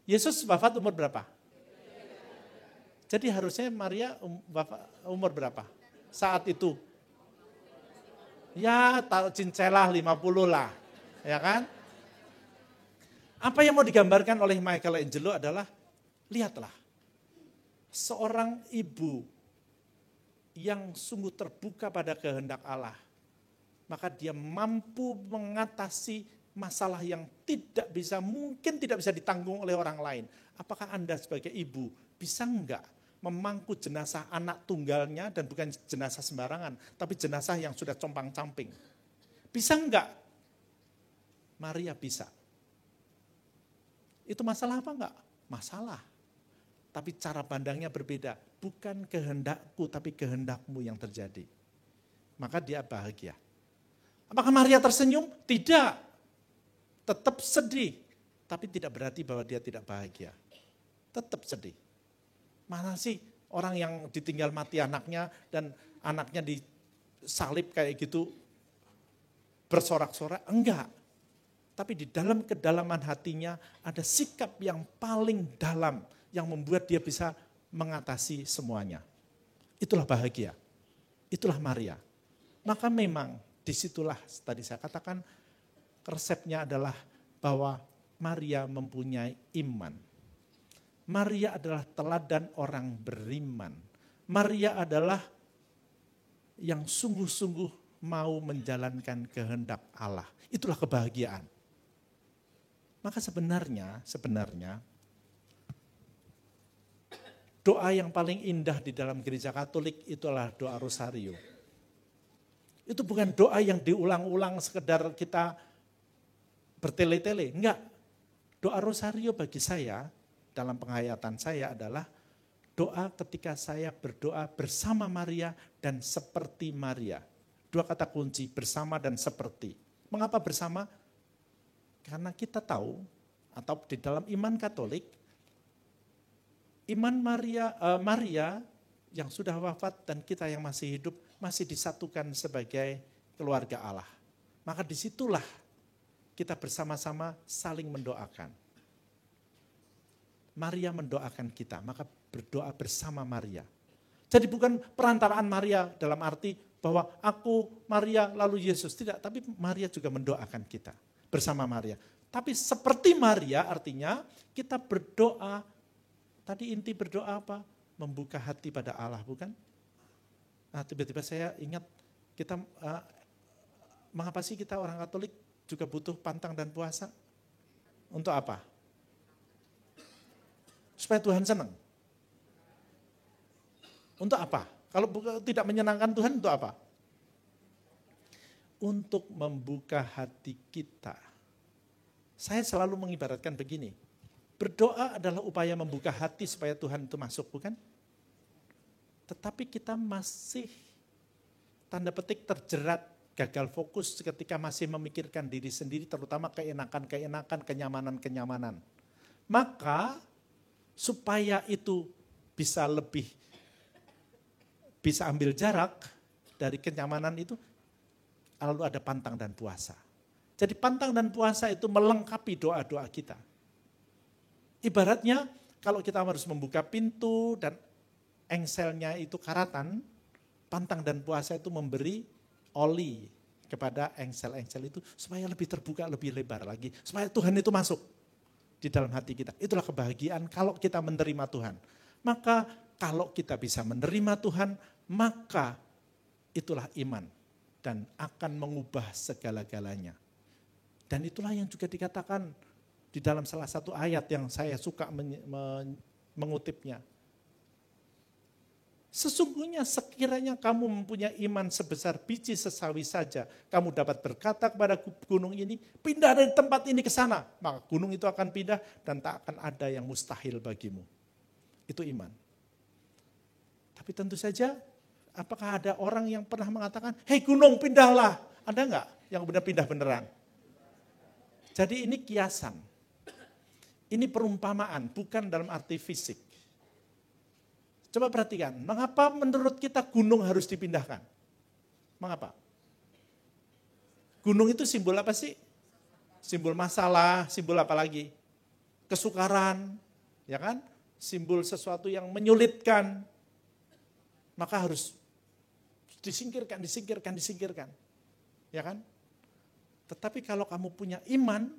Speaker 1: Yesus wafat umur berapa? Jadi harusnya Maria umur berapa? Saat itu. Ya, cincelah 50 lah. Ya kan? Apa yang mau digambarkan oleh Michelangelo adalah, lihatlah. Seorang ibu yang sungguh terbuka pada kehendak Allah. Maka dia mampu mengatasi masalah yang mungkin tidak bisa ditanggung oleh orang lain. Apakah Anda sebagai ibu bisa enggak memangku jenazah anak tunggalnya dan bukan jenazah sembarangan, tapi jenazah yang sudah compang-camping? Bisa enggak? Maria bisa. Itu masalah apa enggak? Masalah. Tapi cara pandangnya berbeda. Bukan kehendakku, tapi kehendakmu yang terjadi. Maka dia bahagia. Apakah Maria tersenyum? Tidak. Tetap sedih. Tapi tidak berarti bahwa dia tidak bahagia. Tetap sedih. Mana sih orang yang ditinggal mati anaknya dan anaknya disalib kayak gitu bersorak-sorak? Enggak. Tapi di dalam kedalaman hatinya ada sikap yang paling dalam yang membuat dia bisa mengatasi semuanya. Itulah bahagia. Itulah Maria. Maka memang disitulah tadi saya katakan resepnya adalah bahwa Maria mempunyai iman. Maria adalah teladan orang beriman. Maria adalah yang sungguh-sungguh mau menjalankan kehendak Allah. Itulah kebahagiaan. Maka sebenarnya doa yang paling indah di dalam gereja Katolik itulah doa rosario. Itu bukan doa yang diulang-ulang sekedar kita bertele-tele. Enggak. Doa rosario bagi saya, dalam penghayatan saya adalah doa ketika saya berdoa bersama Maria dan seperti Maria. Dua kata kunci, bersama dan seperti. Mengapa bersama? Karena kita tahu, atau di dalam iman Katolik, iman Maria yang sudah wafat dan kita yang masih hidup, masih disatukan sebagai keluarga Allah. Maka disitulah kita bersama-sama saling mendoakan. Maria mendoakan kita, maka berdoa bersama Maria. Jadi bukan perantaraan Maria dalam arti bahwa aku, Maria, lalu Yesus. Tidak, tapi Maria juga mendoakan kita bersama Maria. Tapi seperti Maria artinya kita berdoa, tadi inti berdoa apa? Membuka hati pada Allah, bukan? Nah, tiba-tiba saya ingat kita, mengapa sih kita orang Katolik juga butuh pantang dan puasa? Untuk apa? Supaya Tuhan senang. Untuk apa? Kalau tidak menyenangkan Tuhan, untuk apa? Untuk membuka hati kita. Saya selalu mengibaratkan begini, berdoa adalah upaya membuka hati supaya Tuhan itu masuk, bukan? Tetapi kita masih tanda petik terjerat, gagal fokus ketika masih memikirkan diri sendiri, terutama keenakan-keenakan, kenyamanan-kenyamanan. Maka supaya itu bisa ambil jarak dari kenyamanan itu, lalu ada pantang dan puasa. Jadi pantang dan puasa itu melengkapi doa-doa kita. Ibaratnya kalau kita harus membuka pintu dan engselnya itu karatan, pantang dan puasa itu memberi oli kepada engsel-engsel itu supaya lebih terbuka, lebih lebar lagi. Supaya Tuhan itu masuk di dalam hati kita. Itulah kebahagiaan kalau kita menerima Tuhan. Maka kalau kita bisa menerima Tuhan, maka itulah iman dan akan mengubah segala-galanya. Dan itulah yang juga dikatakan di dalam salah satu ayat yang saya suka mengutipnya. Sesungguhnya sekiranya kamu mempunyai iman sebesar biji sesawi saja, kamu dapat berkata kepada gunung ini, pindah dari tempat ini ke sana. Maka gunung itu akan pindah dan tak akan ada yang mustahil bagimu. Itu iman. Tapi tentu saja, apakah ada orang yang pernah mengatakan, hei gunung pindahlah. Ada enggak yang benar pindah beneran? Jadi ini kiasan. Ini perumpamaan, bukan dalam arti fisik. Coba perhatikan, mengapa menurut kita gunung harus dipindahkan? Mengapa? Gunung itu simbol apa sih? Simbol masalah, simbol apa lagi? Kesukaran, ya kan? Simbol sesuatu yang menyulitkan. Maka harus disingkirkan. Ya kan? Tetapi kalau kamu punya iman,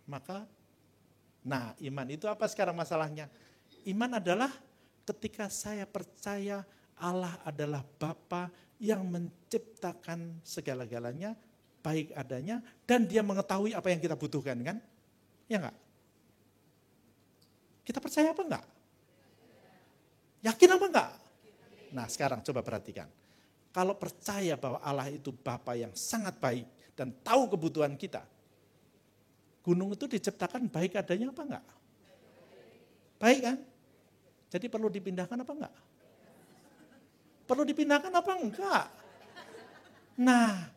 Speaker 1: maka, nah iman itu apa sekarang masalahnya? Iman adalah ketika saya percaya Allah adalah Bapa yang menciptakan segala-galanya, baik adanya, dan dia mengetahui apa yang kita butuhkan, kan? Ya enggak? Kita percaya apa enggak? Yakin apa enggak? Nah sekarang coba perhatikan. Kalau percaya bahwa Allah itu Bapa yang sangat baik dan tahu kebutuhan kita, gunung itu diciptakan baik adanya apa enggak? Baik kan? Jadi perlu dipindahkan apa enggak? Perlu dipindahkan apa enggak? Nah,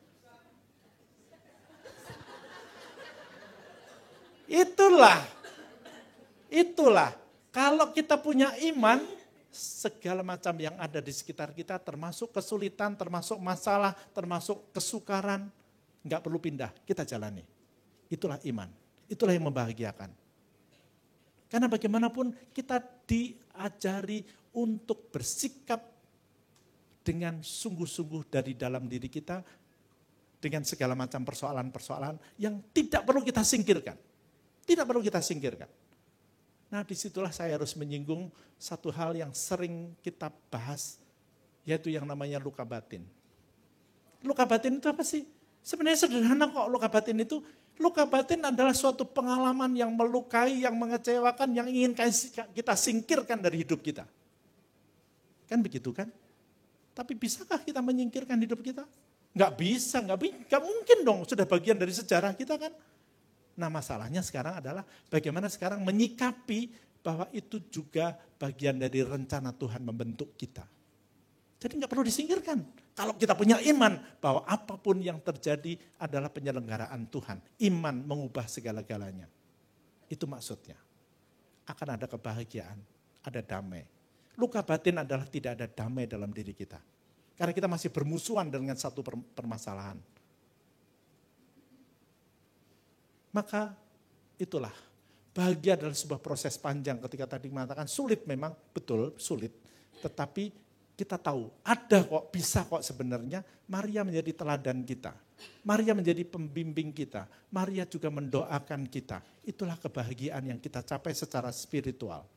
Speaker 1: itulah Kalau kita punya iman, segala macam yang ada di sekitar kita, termasuk kesulitan, termasuk masalah, termasuk kesukaran, nggak perlu pindah, kita jalani. Itulah iman, itulah yang membahagiakan. Karena bagaimanapun kita diajari untuk bersikap dengan sungguh-sungguh dari dalam diri kita, dengan segala macam persoalan-persoalan yang tidak perlu kita singkirkan. Tidak perlu kita singkirkan. Nah, disitulah saya harus menyinggung satu hal yang sering kita bahas, yaitu yang namanya luka batin. Luka batin itu apa sih? Sebenarnya sederhana kok luka batin itu. Luka batin adalah suatu pengalaman yang melukai, yang mengecewakan, yang ingin kita singkirkan dari hidup kita. Kan begitu kan? Tapi bisakah kita menyingkirkan hidup kita? Nggak bisa, nggak mungkin dong, sudah bagian dari sejarah kita kan. Nah, masalahnya sekarang adalah bagaimana sekarang menyikapi bahwa itu juga bagian dari rencana Tuhan membentuk kita. Jadi nggak perlu disingkirkan. Kalau kita punya iman bahwa apapun yang terjadi adalah penyelenggaraan Tuhan. Iman mengubah segala-galanya. Itu maksudnya. Akan ada kebahagiaan, ada damai. Luka batin adalah tidak ada damai dalam diri kita. Karena kita masih bermusuhan dengan satu permasalahan. Maka itulah, bahagia adalah sebuah proses panjang. Ketika tadi mengatakan sulit, memang betul sulit. Tetapi kita tahu ada kok, bisa kok sebenarnya. Maria menjadi teladan kita. Maria menjadi pembimbing kita. Maria juga mendoakan kita. Itulah kebahagiaan yang kita capai secara spiritual.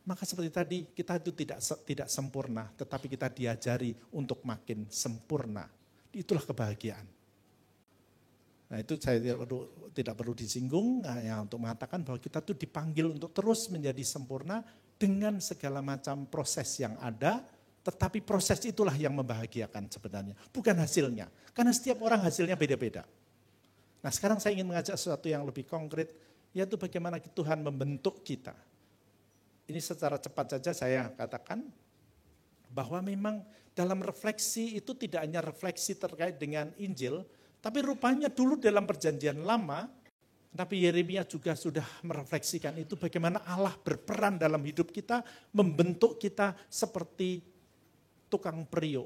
Speaker 1: Maka seperti tadi, kita itu tidak sempurna, tetapi kita diajari untuk makin sempurna. Itulah kebahagiaan. Nah, itu saya tidak perlu disinggung ya, untuk mengatakan bahwa kita tuh dipanggil untuk terus menjadi sempurna dengan segala macam proses yang ada, tetapi proses itulah yang membahagiakan sebenarnya, bukan hasilnya. Karena setiap orang hasilnya beda-beda. Nah, sekarang saya ingin mengajak sesuatu yang lebih konkret, yaitu bagaimana Tuhan membentuk kita. Ini secara cepat saja saya katakan bahwa memang dalam refleksi itu tidak hanya refleksi terkait dengan Injil, tapi rupanya dulu dalam perjanjian lama, Nabi Yeremia juga sudah merefleksikan itu bagaimana Allah berperan dalam hidup kita, membentuk kita seperti tukang periuk.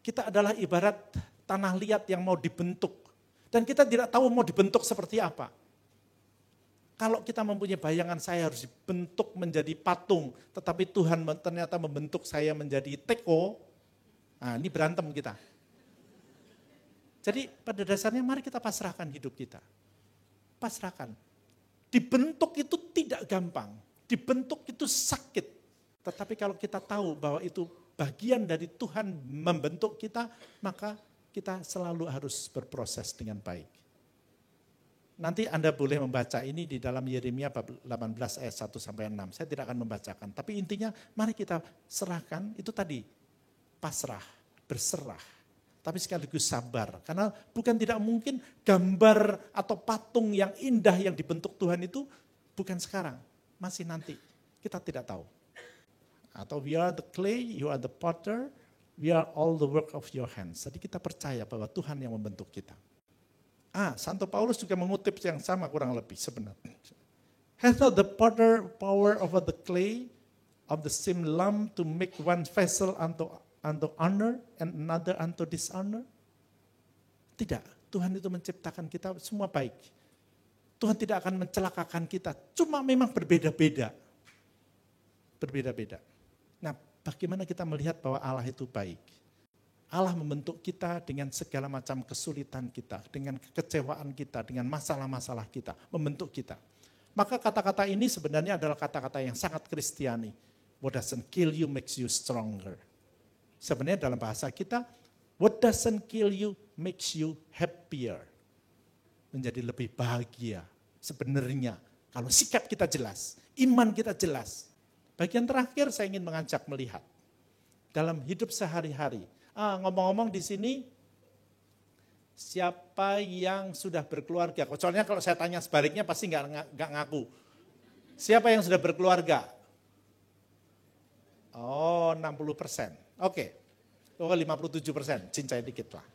Speaker 1: Kita adalah ibarat tanah liat yang mau dibentuk. Dan kita tidak tahu mau dibentuk seperti apa. Kalau kita mempunyai bayangan saya harus dibentuk menjadi patung, tetapi Tuhan ternyata membentuk saya menjadi teko, nah ini berantem kita. Jadi pada dasarnya mari kita pasrahkan hidup kita. Pasrahkan. Dibentuk itu tidak gampang. Dibentuk itu sakit. Tetapi kalau kita tahu bahwa itu bagian dari Tuhan membentuk kita, maka kita selalu harus berproses dengan baik. Nanti Anda boleh membaca ini di dalam Yeremia 18 ayat 1-6. Saya tidak akan membacakan. Tapi intinya mari kita serahkan itu tadi. Pasrah, berserah. Tapi sekaligus sabar. Karena bukan tidak mungkin gambar atau patung yang indah yang dibentuk Tuhan itu bukan sekarang. Masih nanti. Kita tidak tahu. Atau we are the clay, you are the potter, we are all the work of your hands. Jadi kita percaya bahwa Tuhan yang membentuk kita. Santo Paulus juga mengutip yang sama kurang lebih sebenarnya. Has not the potter power over the clay of the same lump to make one vessel unto honor and another unto dishonor? Tidak, Tuhan itu menciptakan kita semua baik. Tuhan tidak akan mencelakakan kita, cuma memang berbeda-beda. Berbeda-beda. Nah, bagaimana kita melihat bahwa Allah itu baik? Allah membentuk kita dengan segala macam kesulitan kita, dengan kekecewaan kita, dengan masalah-masalah kita, membentuk kita. Maka kata-kata ini sebenarnya adalah kata-kata yang sangat Kristiani. What doesn't kill you makes you stronger. Sebenarnya dalam bahasa kita, what doesn't kill you makes you happier. Menjadi lebih bahagia. Sebenarnya, kalau sikap kita jelas, iman kita jelas. Bagian terakhir saya ingin mengajak melihat. Dalam hidup sehari-hari. Ngomong-ngomong di sini, siapa yang sudah berkeluarga? Soalnya kalau saya tanya sebaliknya pasti nggak ngaku. Siapa yang sudah berkeluarga? 60%. Oke. 57%, cincai dikit lah.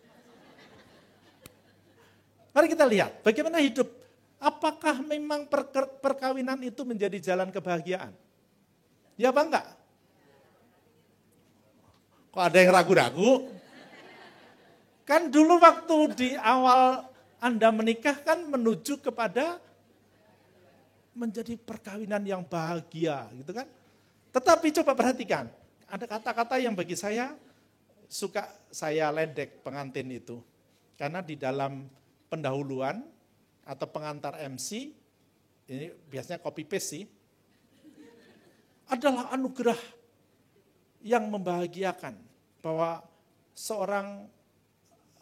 Speaker 1: Mari kita lihat bagaimana hidup Apakah memang perkawinan itu menjadi jalan kebahagiaan? Ya apa enggak? Kok ada yang ragu-ragu? Kan dulu waktu di awal Anda menikah kan menuju kepada menjadi perkawinan yang bahagia gitu kan. Tetapi coba perhatikan, ada kata-kata yang bagi saya suka saya ledek pengantin itu. Karena di dalam pendahuluan atau pengantar MC, ini biasanya copy paste sih, adalah anugerah yang membahagiakan bahwa seorang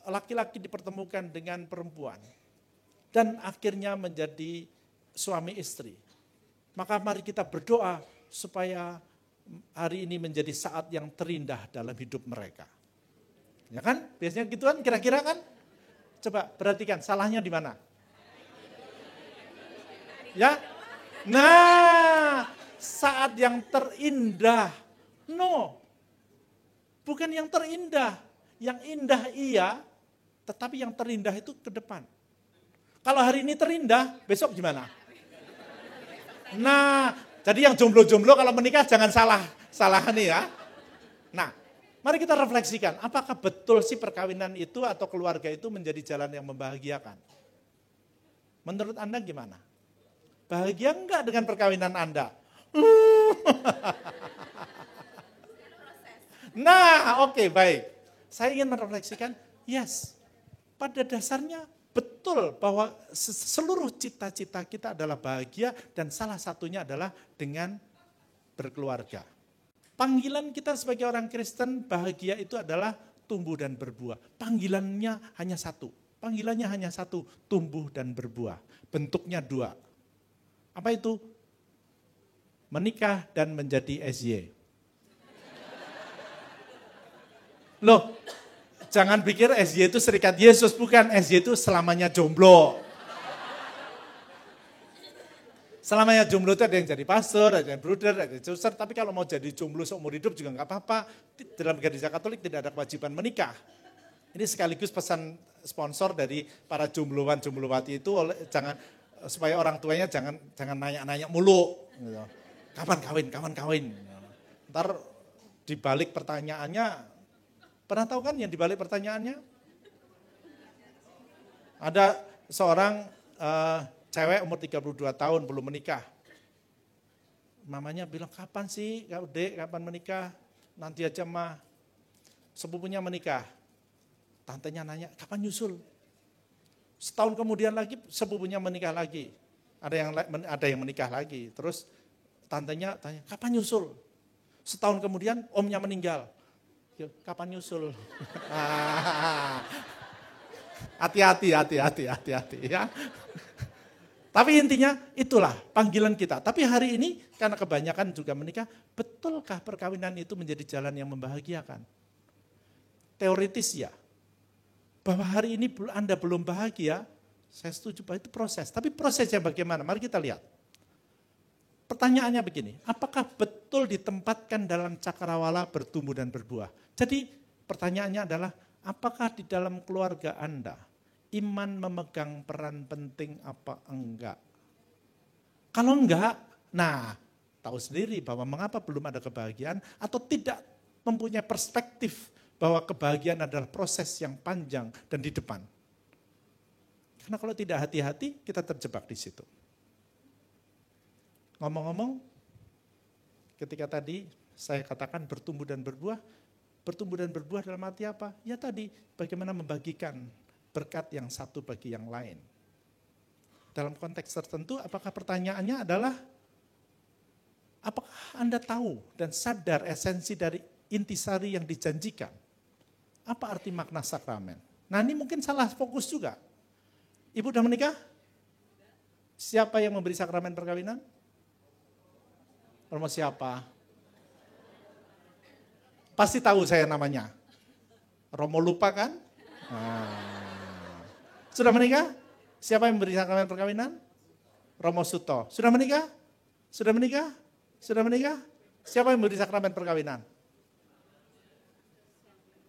Speaker 1: laki-laki dipertemukan dengan perempuan dan akhirnya menjadi suami istri. Maka mari kita berdoa supaya hari ini menjadi saat yang terindah dalam hidup mereka. Ya kan? Biasanya gitu kan kira-kira kan? Coba perhatikan salahnya di mana? Ya? Nah, saat yang terindah. No. Bukan yang terindah. Yang indah iya, tetapi yang terindah itu ke depan. Kalau hari ini terindah, besok gimana? Nah, jadi yang jomblo-jomblo kalau menikah jangan salah nih ya. Nah, mari kita refleksikan, apakah betul sih perkawinan itu atau keluarga itu menjadi jalan yang membahagiakan? Menurut Anda gimana? Bahagia enggak dengan perkawinan Anda? Nah, oke, baik. Saya ingin merefleksikan, yes, pada dasarnya betul bahwa seluruh cita-cita kita adalah bahagia dan salah satunya adalah dengan berkeluarga. Panggilan kita sebagai orang Kristen bahagia itu adalah tumbuh dan berbuah. Panggilannya hanya satu, tumbuh dan berbuah. Bentuknya dua. Apa itu? Menikah dan menjadi SY. Loh, jangan pikir SY itu serikat Yesus, bukan. SY itu selamanya jomblo. Selamanya jomblo itu ada yang jadi pastor, ada yang bruder, ada yang suster. Tapi kalau mau jadi jomblo seumur hidup juga nggak apa-apa. Dalam gereja Katolik tidak ada kewajiban menikah. Ini sekaligus pesan sponsor dari para jomblowan-jomblowati itu, jangan supaya orang tuanya jangan nanya-nanya mulu. Kapan kawin. Ntar dibalik pertanyaannya, pernah tahu kan yang dibalik pertanyaannya? Ada seorang cewek umur 32 tahun belum menikah. Mamanya bilang, kapan sih dek, kapan menikah? Nanti aja mah. Sepupunya menikah. Tantenya nanya, kapan nyusul? Setahun kemudian lagi sepupunya menikah lagi. Ada yang menikah lagi. Terus tantenya tanya, kapan nyusul? Setahun kemudian omnya meninggal. Kapan nyusul? Hati-hati ya. Tapi intinya itulah panggilan kita. Tapi hari ini karena kebanyakan juga menikah, betulkah perkawinan itu menjadi jalan yang membahagiakan? Teoritis ya. Bahwa hari ini Anda belum bahagia, saya setuju bahwa itu proses. Tapi prosesnya bagaimana? Mari kita lihat. Pertanyaannya begini, apakah betul ditempatkan dalam cakrawala bertumbuh dan berbuah? Jadi pertanyaannya adalah, apakah di dalam keluarga Anda, iman memegang peran penting apa enggak? Kalau enggak, nah tahu sendiri bahwa mengapa belum ada kebahagiaan atau tidak mempunyai perspektif bahwa kebahagiaan adalah proses yang panjang dan di depan. Karena kalau tidak hati-hati, kita terjebak di situ. Ngomong-ngomong, ketika tadi saya katakan bertumbuh dan berbuah dalam arti apa? Ya tadi, bagaimana membagikan berkat yang satu bagi yang lain. Dalam konteks tertentu, apakah pertanyaannya adalah, apakah Anda tahu dan sadar esensi dari intisari yang dijanjikan? Apa arti makna sakramen? Nah ini mungkin salah fokus juga. Ibu sudah menikah? Siapa yang memberi sakramen perkawinan? Romo siapa? Pasti tahu saya namanya. Romo lupa kan? Nah. Sudah menikah? Siapa yang memberi sakramen perkawinan? Romo Suto. Sudah menikah? Sudah menikah? Sudah menikah? Siapa yang memberi sakramen perkawinan?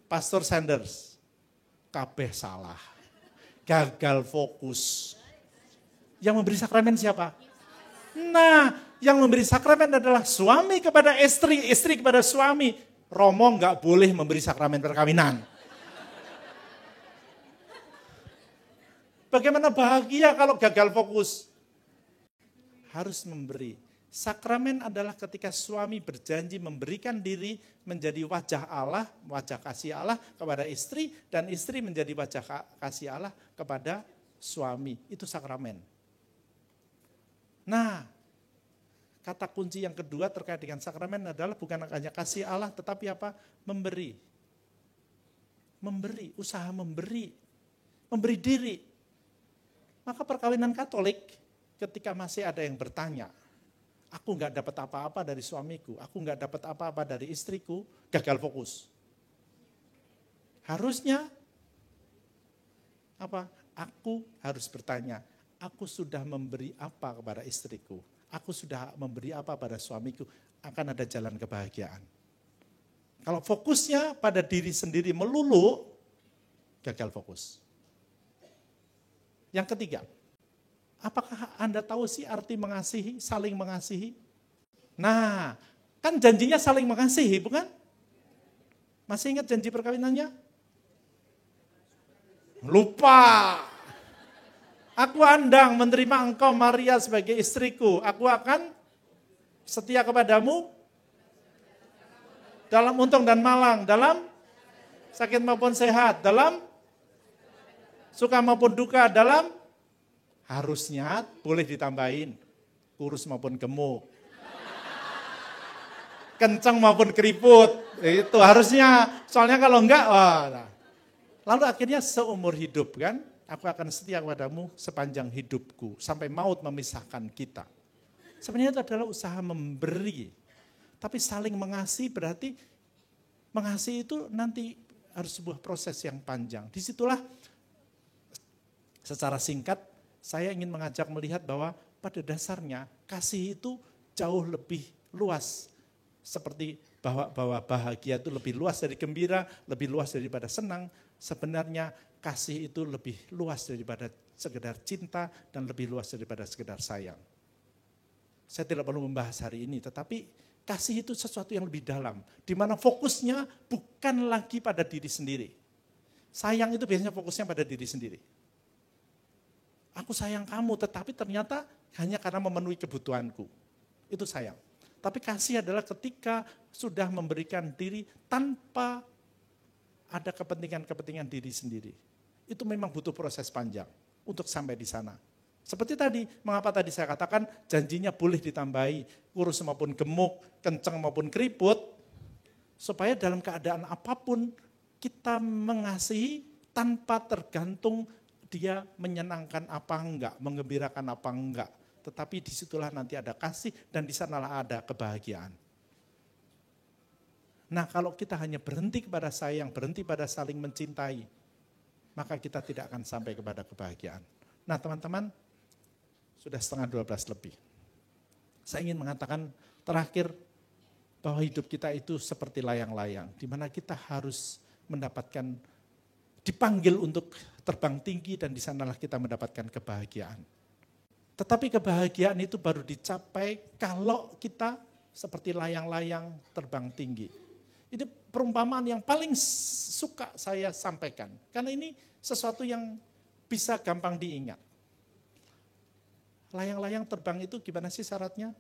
Speaker 1: Pastor Sanders. Kabeh salah. Gagal fokus. Yang memberi sakramen siapa? Nah, yang memberi sakramen adalah suami kepada istri, istri kepada suami. Romo nggak boleh memberi sakramen perkawinan. Bagaimana bahagia kalau gagal fokus? Harus memberi. Sakramen adalah ketika suami berjanji memberikan diri menjadi wajah Allah, wajah kasih Allah kepada istri, dan istri menjadi wajah kasih Allah kepada suami. Itu sakramen. Nah, kata kunci yang kedua terkait dengan sakramen adalah bukan hanya kasih Allah, tetapi apa? Memberi. Memberi, usaha memberi. Memberi diri. Maka perkawinan Katolik, ketika masih ada yang bertanya, aku nggak dapat apa-apa dari suamiku, aku nggak dapat apa-apa dari istriku, gagal fokus. Harusnya apa? Aku harus bertanya, aku sudah memberi apa kepada istriku? Aku sudah memberi apa pada suamiku? Akan ada jalan kebahagiaan. Kalau fokusnya pada diri sendiri melulu, gagal fokus. Yang ketiga, apakah Anda tahu sih arti mengasihi, saling mengasihi? Nah, kan janjinya saling mengasihi, bukan? Masih ingat janji perkawinannya? Lupa. Aku andang menerima engkau Maria sebagai istriku. Aku akan setia kepadamu dalam untung dan malang, dalam sakit maupun sehat, dalam suka maupun duka, dalam harusnya boleh ditambahin kurus maupun gemuk, kencang maupun keriput, itu harusnya. Soalnya kalau enggak, wah. Lalu akhirnya seumur hidup kan, aku akan setia kepadamu sepanjang hidupku sampai maut memisahkan kita. Sebenarnya itu adalah usaha memberi, tapi saling mengasihi berarti mengasihi itu nanti harus sebuah proses yang panjang. Disitulah secara singkat, saya ingin mengajak melihat bahwa pada dasarnya kasih itu jauh lebih luas. Seperti bahwa bahagia itu lebih luas dari gembira, lebih luas daripada senang. Sebenarnya kasih itu lebih luas daripada sekedar cinta dan lebih luas daripada sekedar sayang. Saya tidak perlu membahas hari ini, tetapi kasih itu sesuatu yang lebih dalam. Di mana fokusnya bukan lagi pada diri sendiri. Sayang itu biasanya fokusnya pada diri sendiri. Aku sayang kamu, tetapi ternyata hanya karena memenuhi kebutuhanku. Itu sayang. Tapi kasih adalah ketika sudah memberikan diri tanpa ada kepentingan-kepentingan diri sendiri. Itu memang butuh proses panjang untuk sampai di sana. Seperti tadi, mengapa tadi saya katakan janjinya boleh ditambahi, kurus maupun gemuk, kencang maupun keriput, supaya dalam keadaan apapun kita mengasihi tanpa tergantung dia menyenangkan apa enggak, menggembirakan apa enggak. Tetapi disitulah nanti ada kasih dan di sanalah ada kebahagiaan. Nah, kalau kita hanya berhenti kepada sayang, berhenti pada saling mencintai, maka kita tidak akan sampai kepada kebahagiaan. Nah, teman-teman, sudah 11:30 lebih. Saya ingin mengatakan terakhir bahwa hidup kita itu seperti layang-layang, di mana kita harus mendapatkan, dipanggil untuk terbang tinggi dan di sanalah kita mendapatkan kebahagiaan. Tetapi kebahagiaan itu baru dicapai kalau kita seperti layang-layang terbang tinggi. Ini perumpamaan yang paling suka saya sampaikan. Karena ini sesuatu yang bisa gampang diingat. Layang-layang terbang itu gimana sih syaratnya?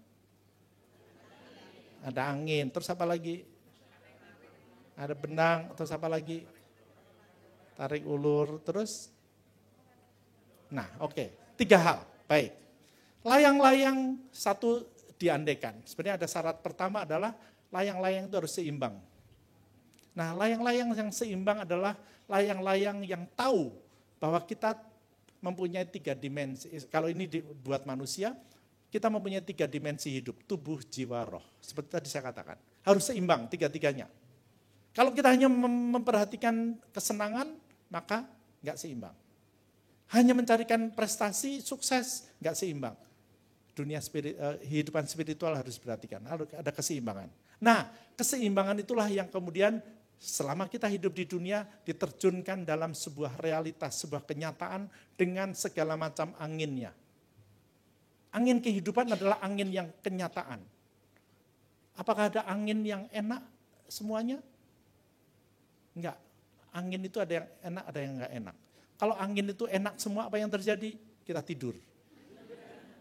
Speaker 1: Ada angin, terus apa lagi? Ada benang, terus apa lagi? Tarik ulur, terus? Nah, oke. 3 hal, baik. Layang-layang satu diandekan. Sebenarnya ada syarat pertama adalah layang-layang itu harus seimbang. Nah, layang-layang yang seimbang adalah layang-layang yang tahu bahwa kita mempunyai 3 dimensi. Kalau ini dibuat manusia, kita mempunyai 3 dimensi hidup, tubuh, jiwa, roh. Seperti tadi saya katakan, harus seimbang 3-tiganya. Kalau kita hanya memperhatikan kesenangan, maka nggak seimbang. Hanya mencarikan prestasi, sukses, nggak seimbang. Kehidupan spiritual harus diperhatikan, harus ada keseimbangan. Nah, keseimbangan itulah yang kemudian selama kita hidup di dunia diterjunkan dalam sebuah realitas, sebuah kenyataan dengan segala macam anginnya. Angin kehidupan adalah angin yang kenyataan. Apakah ada angin yang enak semuanya? Enggak. Angin itu ada yang enak, ada yang enggak enak. Kalau angin itu enak semua, apa yang terjadi? Kita tidur.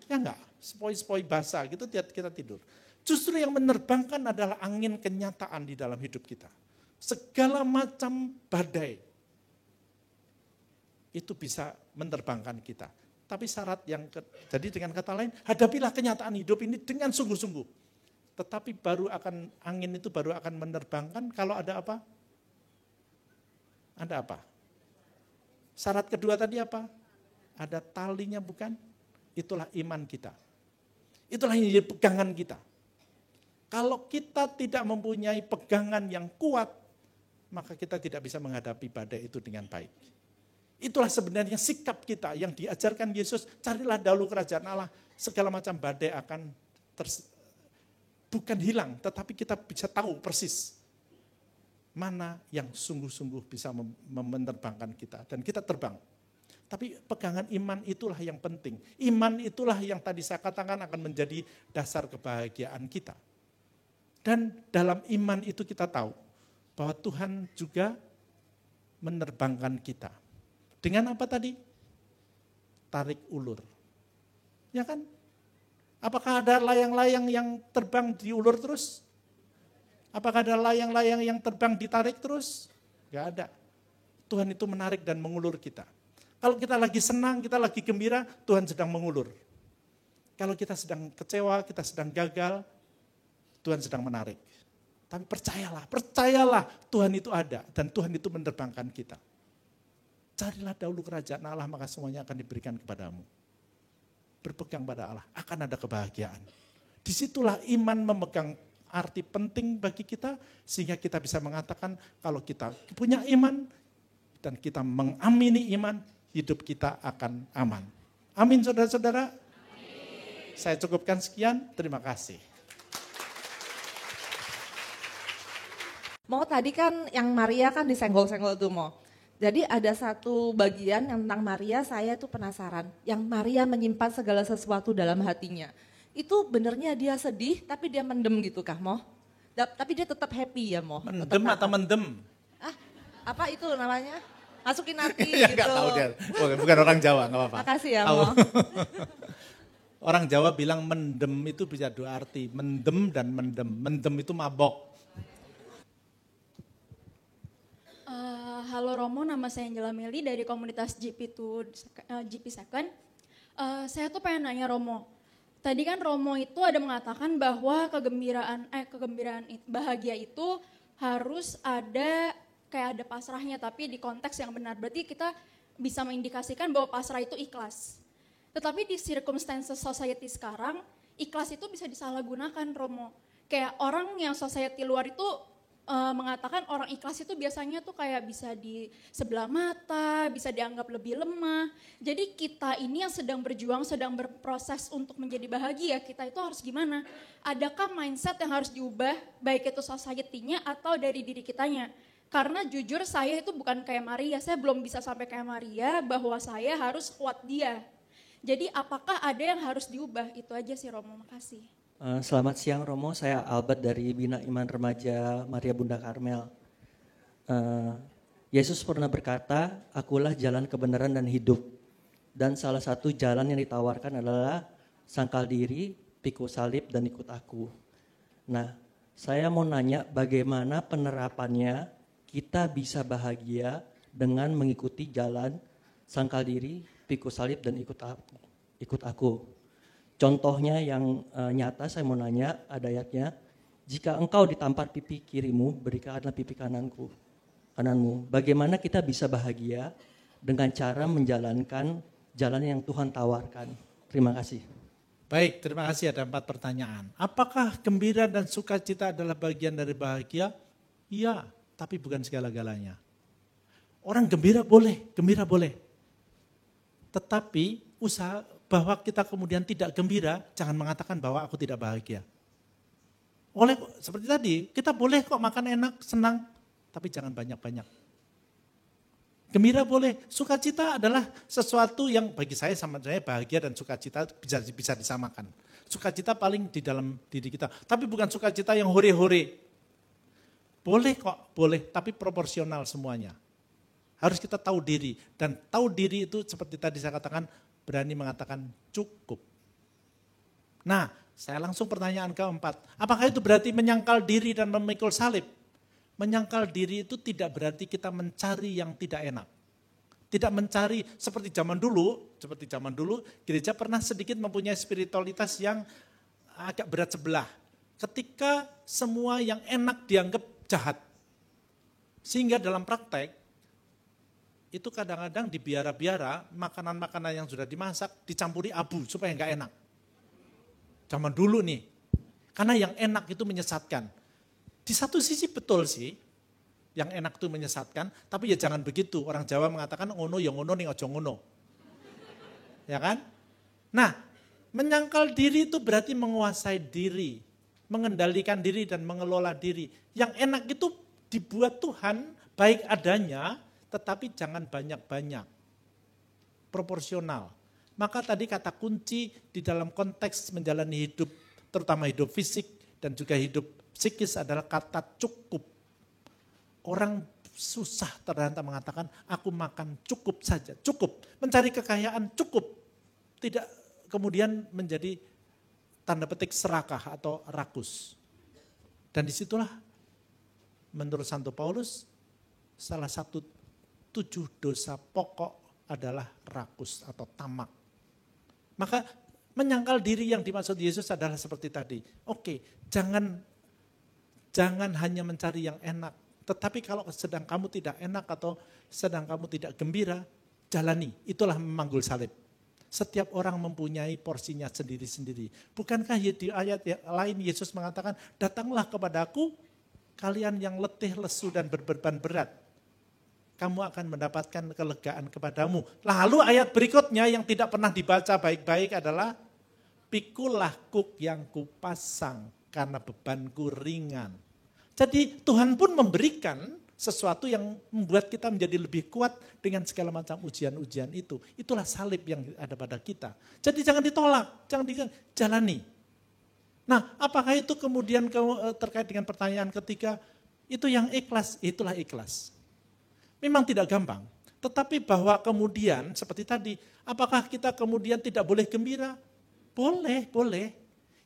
Speaker 1: Ya enggak, sepoi-sepoi basah gitu kita tidur. Justru yang menerbangkan adalah angin kenyataan di dalam hidup kita. Segala macam badai itu bisa menerbangkan kita. Tapi syarat jadi dengan kata lain, hadapilah kenyataan hidup ini dengan sungguh-sungguh. Tetapi angin itu baru akan menerbangkan kalau ada apa? Ada apa? Syarat kedua tadi apa? Ada talinya bukan? Itulah iman kita. Itulah yang jadi pegangan kita. Kalau kita tidak mempunyai pegangan yang kuat, maka kita tidak bisa menghadapi badai itu dengan baik. Itulah sebenarnya sikap kita yang diajarkan Yesus, carilah dahulu kerajaan Allah, segala macam badai akan bukan hilang, tetapi kita bisa tahu persis mana yang sungguh-sungguh bisa menerbangkan kita, dan kita terbang. Tapi pegangan iman itulah yang penting. Iman itulah yang tadi saya katakan akan menjadi dasar kebahagiaan kita. Dan dalam iman itu kita tahu bahwa Tuhan juga menerbangkan kita. Dengan apa tadi? Tarik ulur. Ya kan? Apakah ada layang-layang yang terbang diulur terus? Apakah ada layang-layang yang terbang ditarik terus? Enggak ada. Tuhan itu menarik dan mengulur kita. Kalau kita lagi senang, kita lagi gembira, Tuhan sedang mengulur. Kalau kita sedang kecewa, kita sedang gagal, Tuhan sedang menarik. Tapi percayalah Tuhan itu ada dan Tuhan itu menerbangkan kita. Carilah dahulu kerajaan Allah, maka semuanya akan diberikan kepadamu. Berpegang pada Allah, akan ada kebahagiaan. Disitulah iman memegang arti penting bagi kita, sehingga kita bisa mengatakan kalau kita punya iman dan kita mengamini iman, hidup kita akan aman. Amin saudara-saudara. Saya cukupkan sekian, terima kasih.
Speaker 2: Mau tadi kan yang Maria kan disenggol-senggol tuh Mo. Jadi ada satu bagian yang tentang Maria, saya tuh penasaran. Yang Maria menyimpan segala sesuatu dalam hatinya. Itu benernya dia sedih tapi dia mendem gitu kah Mo? Tapi dia tetap happy ya Mo?
Speaker 1: Mendem atau mendem?
Speaker 2: Apa itu namanya? Masukin hati
Speaker 1: Ya,
Speaker 2: gitu.
Speaker 1: gak tahu dia, bukan orang Jawa, gak apa-apa.
Speaker 2: Makasih ya Mo.
Speaker 1: Orang Jawa bilang mendem itu bisa dua arti, mendem dan mendem. Mendem itu mabok.
Speaker 3: Halo Romo, nama saya Angela Meli dari komunitas GP Second. Saya tuh pengen nanya Romo. Tadi kan Romo itu ada mengatakan bahwa bahagia itu harus ada kayak ada pasrahnya, tapi di konteks yang benar. Berarti kita bisa mengindikasikan bahwa pasrah itu ikhlas. Tetapi di circumstances society sekarang, ikhlas itu bisa disalahgunakan Romo. Kayak orang yang society luar itu mengatakan orang ikhlas itu biasanya tuh kayak bisa di sebelah mata, bisa dianggap lebih lemah. Jadi kita ini yang sedang berjuang, sedang berproses untuk menjadi bahagia, kita itu harus gimana? Adakah mindset yang harus diubah, baik itu society-nya atau dari diri kitanya? Karena jujur saya itu bukan kayak Maria, saya belum bisa sampai kayak Maria bahwa saya harus kuat dia. Jadi apakah ada yang harus diubah? Itu aja sih Romo, makasih.
Speaker 4: Selamat siang Romo, saya Albert dari Bina Iman Remaja Maria Bunda Karmel. Yesus pernah berkata, akulah jalan kebenaran dan hidup. Dan salah satu jalan yang ditawarkan adalah sangkal diri, pikul salib dan ikut aku. Nah, saya mau nanya bagaimana penerapannya kita bisa bahagia dengan mengikuti jalan sangkal diri, pikul salib dan ikut aku. Contohnya yang nyata saya mau nanya, ada ayatnya, jika engkau ditampar pipi kirimu, berikanlah pipi kananmu. Bagaimana kita bisa bahagia dengan cara menjalankan jalan yang Tuhan tawarkan? Terima kasih.
Speaker 1: Baik, terima kasih. Ada 4 pertanyaan. Apakah gembira dan sukacita adalah bagian dari bahagia? Iya, tapi bukan segala-galanya. Orang gembira boleh. Tetapi usaha bahwa kita kemudian tidak gembira, jangan mengatakan bahwa aku tidak bahagia. Seperti tadi, kita boleh kok makan enak, senang, tapi jangan banyak-banyak. Gembira boleh, sukacita adalah sesuatu yang bagi saya sama saya bahagia dan sukacita bisa disamakan. Sukacita paling di dalam diri kita, tapi bukan sukacita yang hore-hore. Boleh kok, boleh, tapi proporsional semuanya. Harus kita tahu diri, dan tahu diri itu seperti tadi saya katakan, berani mengatakan cukup. Nah, saya langsung pertanyaan keempat, apakah itu berarti menyangkal diri dan memikul salib? Menyangkal diri itu tidak berarti kita mencari yang tidak enak. Tidak mencari seperti zaman dulu, gereja pernah sedikit mempunyai spiritualitas yang agak berat sebelah. Ketika semua yang enak dianggap jahat. Sehingga dalam praktek, itu kadang-kadang di biara-biara, makanan-makanan yang sudah dimasak dicampuri abu supaya enggak enak. Zaman dulu nih, karena yang enak itu menyesatkan. Di satu sisi betul sih, yang enak itu menyesatkan, tapi ya jangan begitu. Orang Jawa mengatakan ngono ya ngono ning aja ngono. Ya kan? Nah, menyangkal diri itu berarti menguasai diri, mengendalikan diri dan mengelola diri. Yang enak itu dibuat Tuhan baik adanya, tetapi jangan banyak-banyak. Proporsional. Maka tadi kata kunci di dalam konteks menjalani hidup, terutama hidup fisik dan juga hidup psikis adalah kata cukup. Orang susah ternyata mengatakan aku makan cukup saja, cukup. Mencari kekayaan cukup. Tidak kemudian menjadi tanda petik serakah atau rakus. Dan disitulah menurut Santo Paulus salah satu 7 dosa pokok adalah rakus atau tamak. Maka menyangkal diri yang dimaksud Yesus adalah seperti tadi. Oke, jangan hanya mencari yang enak. Tetapi kalau sedang kamu tidak enak atau sedang kamu tidak gembira, jalani. Itulah memanggul salib. Setiap orang mempunyai porsinya sendiri-sendiri. Bukankah di ayat lain Yesus mengatakan, datanglah kepadaku kalian yang letih, lesu dan berbeban berat. Kamu akan mendapatkan kelegaan kepadamu. Lalu ayat berikutnya yang tidak pernah dibaca baik-baik adalah, pikulah kuk yang kupasang karena bebanku ringan. Jadi Tuhan pun memberikan sesuatu yang membuat kita menjadi lebih kuat dengan segala macam ujian-ujian itu. Itulah salib yang ada pada kita. Jadi jangan ditolak, jangan jalani. Nah, apakah itu kemudian terkait dengan pertanyaan ketiga, itu yang ikhlas, itulah ikhlas. Memang tidak gampang, tetapi bahwa kemudian seperti tadi, apakah kita kemudian tidak boleh gembira? Boleh, boleh.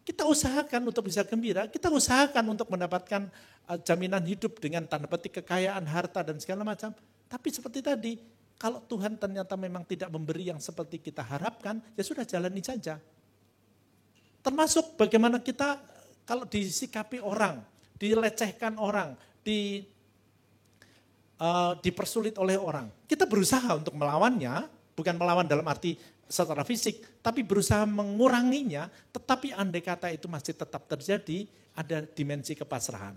Speaker 1: Kita usahakan untuk bisa gembira, kita usahakan untuk mendapatkan jaminan hidup dengan tanda petik kekayaan, harta dan segala macam. Tapi seperti tadi, kalau Tuhan ternyata memang tidak memberi yang seperti kita harapkan, ya sudah jalani saja. Termasuk bagaimana kita kalau disikapi orang, dilecehkan orang, dipersulit oleh orang. Kita berusaha untuk melawannya, bukan melawan dalam arti secara fisik, tapi berusaha menguranginya, tetapi andai kata itu masih tetap terjadi, ada dimensi kepasrahan.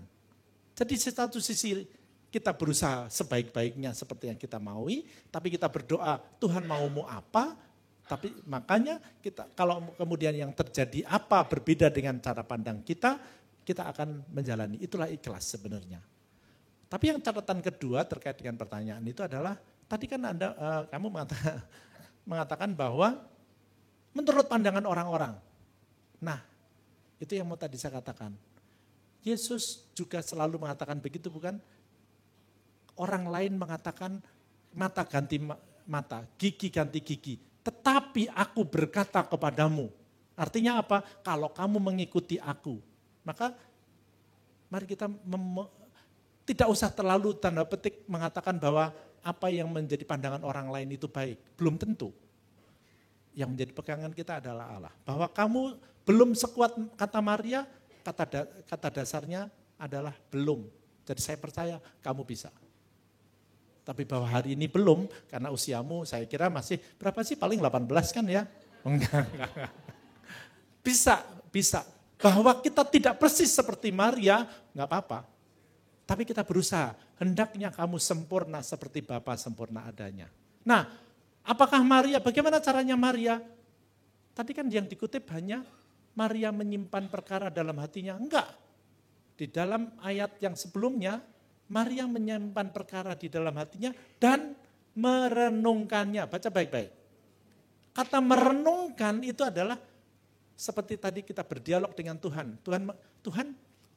Speaker 1: Jadi satu sisi kita berusaha sebaik-baiknya seperti yang kita maui, tapi kita berdoa, Tuhan maumu apa, tapi makanya kita kalau kemudian yang terjadi apa berbeda dengan cara pandang kita akan menjalani. Itulah ikhlas sebenarnya. Tapi yang catatan kedua terkait dengan pertanyaan itu adalah, tadi kan kamu mengatakan bahwa menurut pandangan orang-orang. Nah, itu yang mau tadi saya katakan. Yesus juga selalu mengatakan begitu, bukan? Orang lain mengatakan mata ganti mata, gigi ganti gigi. Tetapi aku berkata kepadamu. Artinya apa? Kalau kamu mengikuti aku, maka mari kita tidak usah terlalu tanda petik mengatakan bahwa apa yang menjadi pandangan orang lain itu baik. Belum tentu. Yang menjadi pegangan kita adalah Allah. Bahwa kamu belum sekuat kata Maria, kata dasarnya adalah belum. Jadi saya percaya kamu bisa. Tapi bahwa hari ini belum, karena usiamu saya kira masih, berapa sih? Paling 18 kan ya? Enggak. Bisa. Bahwa kita tidak persis seperti Maria, enggak apa-apa. Tapi kita berusaha, hendaknya kamu sempurna seperti Bapa sempurna adanya. Nah, apakah Maria, bagaimana caranya Maria? Tadi kan yang dikutip hanya Maria menyimpan perkara dalam hatinya. Enggak. Di dalam ayat yang sebelumnya, Maria menyimpan perkara di dalam hatinya dan merenungkannya. Baca baik-baik. Kata merenungkan itu adalah seperti tadi kita berdialog dengan Tuhan. Tuhan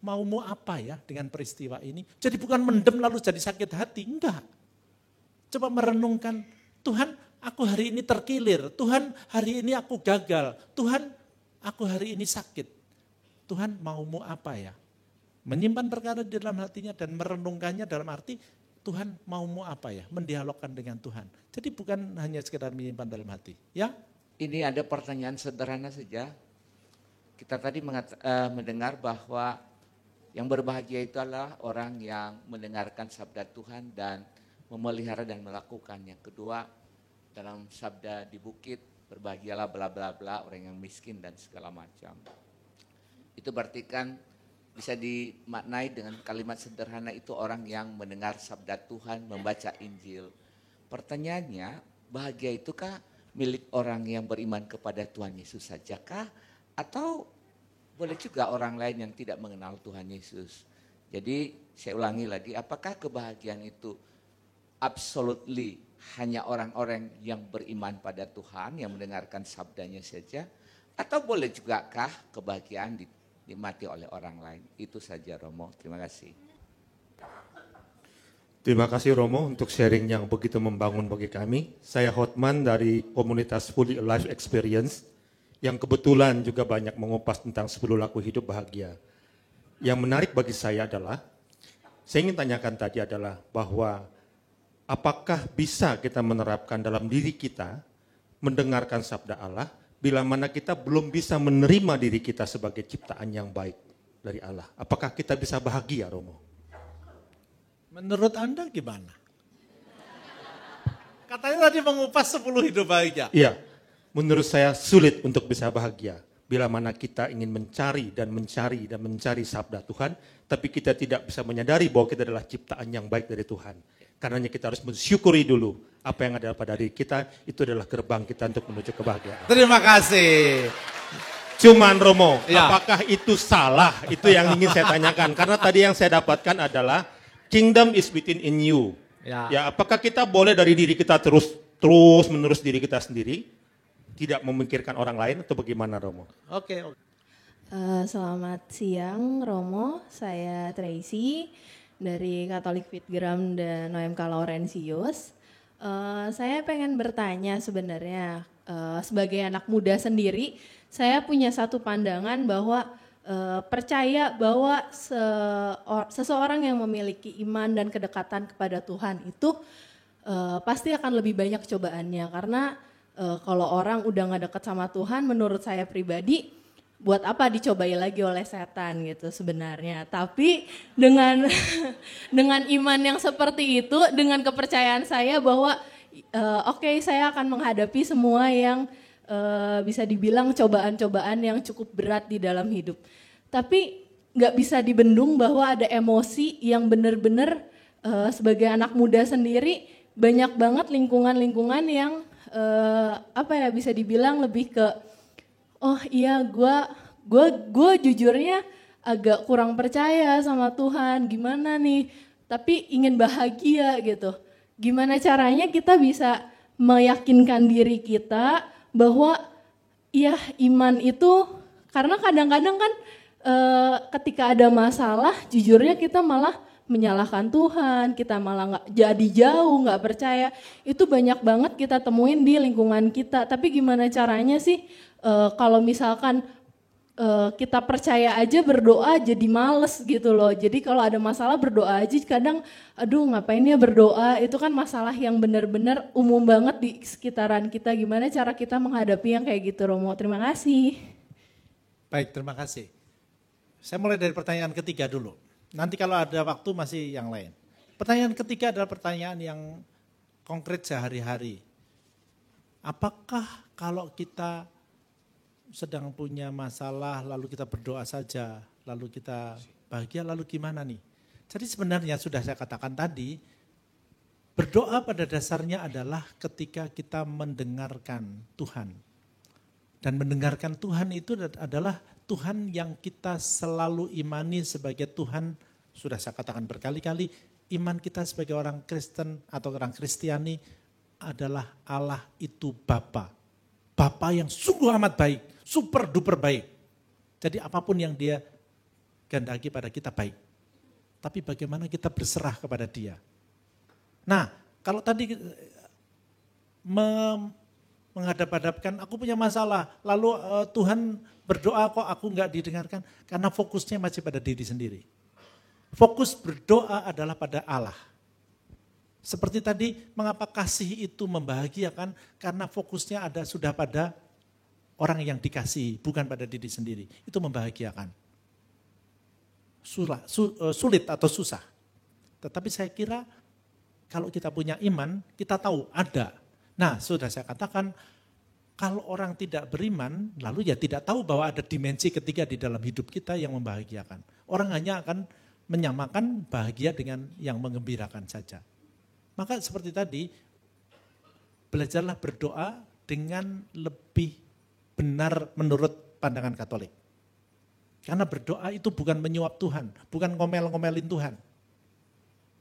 Speaker 1: maumu apa ya dengan peristiwa ini? Jadi bukan mendem lalu jadi sakit hati, enggak. Coba merenungkan, Tuhan aku hari ini terkilir, Tuhan hari ini aku gagal, Tuhan aku hari ini sakit. Tuhan maumu apa ya? Menyimpan perkara di dalam hatinya dan merenungkannya dalam arti Tuhan maumu apa ya? Mendialogkan dengan Tuhan. Jadi bukan hanya sekedar menyimpan dalam hati. Ya?
Speaker 5: Ini ada pertanyaan sederhana saja. Kita tadi mendengar bahwa yang berbahagia itu adalah orang yang mendengarkan sabda Tuhan dan memelihara dan melakukannya. Kedua, dalam sabda di bukit, berbahagialah bla bla bla orang yang miskin dan segala macam. Itu berarti kan bisa dimaknai dengan kalimat sederhana itu orang yang mendengar sabda Tuhan, membaca Injil. Pertanyaannya, bahagia itukah milik orang yang beriman kepada Tuhan Yesus sajakah? Atau boleh juga orang lain yang tidak mengenal Tuhan Yesus? Jadi saya ulangi lagi, apakah kebahagiaan itu absolutely hanya orang-orang yang beriman pada Tuhan, yang mendengarkan sabdanya saja? Atau boleh juga kah kebahagiaan dinikmati oleh orang lain? Itu saja Romo, terima kasih.
Speaker 6: Terima kasih Romo untuk sharing yang begitu membangun bagi kami. Saya Hotman dari komunitas Fully Alive Experience yang kebetulan juga banyak mengupas tentang 10 laku hidup bahagia. Yang menarik bagi saya adalah, saya ingin tanyakan tadi adalah bahwa apakah bisa kita menerapkan dalam diri kita mendengarkan sabda Allah bila mana kita belum bisa menerima diri kita sebagai ciptaan yang baik dari Allah. Apakah kita bisa bahagia, Romo?
Speaker 1: Menurut Anda gimana? Katanya tadi mengupas 10 hidup bahagia.
Speaker 6: Iya, menurut saya sulit untuk bisa bahagia. Bila mana kita ingin mencari dan mencari sabda Tuhan, tapi kita tidak bisa menyadari bahwa kita adalah ciptaan yang baik dari Tuhan. Karenanya kita harus mensyukuri dulu apa yang ada pada diri kita, itu adalah gerbang kita untuk menuju kebahagiaan.
Speaker 1: Terima kasih.
Speaker 6: Cuman Romo,
Speaker 1: Ya.
Speaker 6: apakah itu salah? Itu yang ingin saya tanyakan. Karena tadi yang saya dapatkan adalah kingdom is within in you. Ya, apakah kita boleh dari diri kita terus menerus diri kita sendiri, tidak memikirkan orang lain atau bagaimana Romo?
Speaker 1: Oke.
Speaker 7: Selamat siang Romo, saya Tracy dari Katolik Fitgram dan OMK Laurentius. Saya pengen bertanya sebenarnya sebagai anak muda sendiri, saya punya satu pandangan bahwa percaya bahwa seseorang yang memiliki iman dan kedekatan kepada Tuhan itu pasti akan lebih banyak cobaannya. Karena kalau orang udah gak dekat sama Tuhan, menurut saya pribadi, buat apa dicobai lagi oleh setan gitu sebenarnya. Tapi dengan dengan iman yang seperti itu, dengan kepercayaan saya bahwa oke, saya akan menghadapi semua yang bisa dibilang cobaan-cobaan yang cukup berat di dalam hidup. Tapi gak bisa dibendung bahwa ada emosi yang benar-benar sebagai anak muda sendiri banyak banget lingkungan-lingkungan yang bisa dibilang lebih ke oh iya gue jujurnya agak kurang percaya sama Tuhan, gimana nih, tapi ingin bahagia gitu. Gimana caranya kita bisa meyakinkan diri kita bahwa ya iman itu, karena kadang-kadang kan ketika ada masalah jujurnya kita malah menyalahkan Tuhan, kita malah nggak jadi jauh, nggak percaya. Itu banyak banget kita temuin di lingkungan kita. Tapi gimana caranya sih kalau misalkan kita percaya aja berdoa jadi males gitu loh. Jadi kalau ada masalah berdoa aja kadang aduh ngapain ya berdoa, itu kan masalah yang benar-benar umum banget di sekitaran kita. Gimana cara kita menghadapi yang kayak gitu Romo? Terima kasih.
Speaker 1: Baik, terima kasih. Saya mulai dari pertanyaan ketiga dulu. Nanti kalau ada waktu masih yang lain. Pertanyaan ketiga adalah pertanyaan yang konkret sehari-hari. Apakah kalau kita sedang punya masalah lalu kita berdoa saja, lalu kita bahagia, lalu gimana nih? Jadi sebenarnya sudah saya katakan tadi, berdoa pada dasarnya adalah ketika kita mendengarkan Tuhan. Dan mendengarkan Tuhan itu adalah Tuhan yang kita selalu imani sebagai Tuhan, sudah saya katakan berkali-kali, iman kita sebagai orang Kristen atau orang Kristiani adalah Allah itu Bapa. Bapa yang sungguh amat baik, super duper baik. Jadi apapun yang dia kehendaki pada kita baik. Tapi bagaimana kita berserah kepada dia. Nah, kalau tadi menghadap-hadapkan, aku punya masalah, lalu Tuhan berdoa kok aku enggak didengarkan, karena fokusnya masih pada diri sendiri. Fokus berdoa adalah pada Allah. Seperti tadi, mengapa kasih itu membahagiakan, karena fokusnya sudah pada orang yang dikasihi, bukan pada diri sendiri. Itu membahagiakan. Sulit atau susah. Tetapi saya kira kalau kita punya iman, kita tahu ada. Nah, sudah saya katakan, kalau orang tidak beriman, lalu ya tidak tahu bahwa ada dimensi ketiga di dalam hidup kita yang membahagiakan. Orang hanya akan menyamakan bahagia dengan yang menggembirakan saja. Maka seperti tadi, belajarlah berdoa dengan lebih benar menurut pandangan Katolik. Karena berdoa itu bukan menyuap Tuhan, bukan ngomel-ngomelin Tuhan.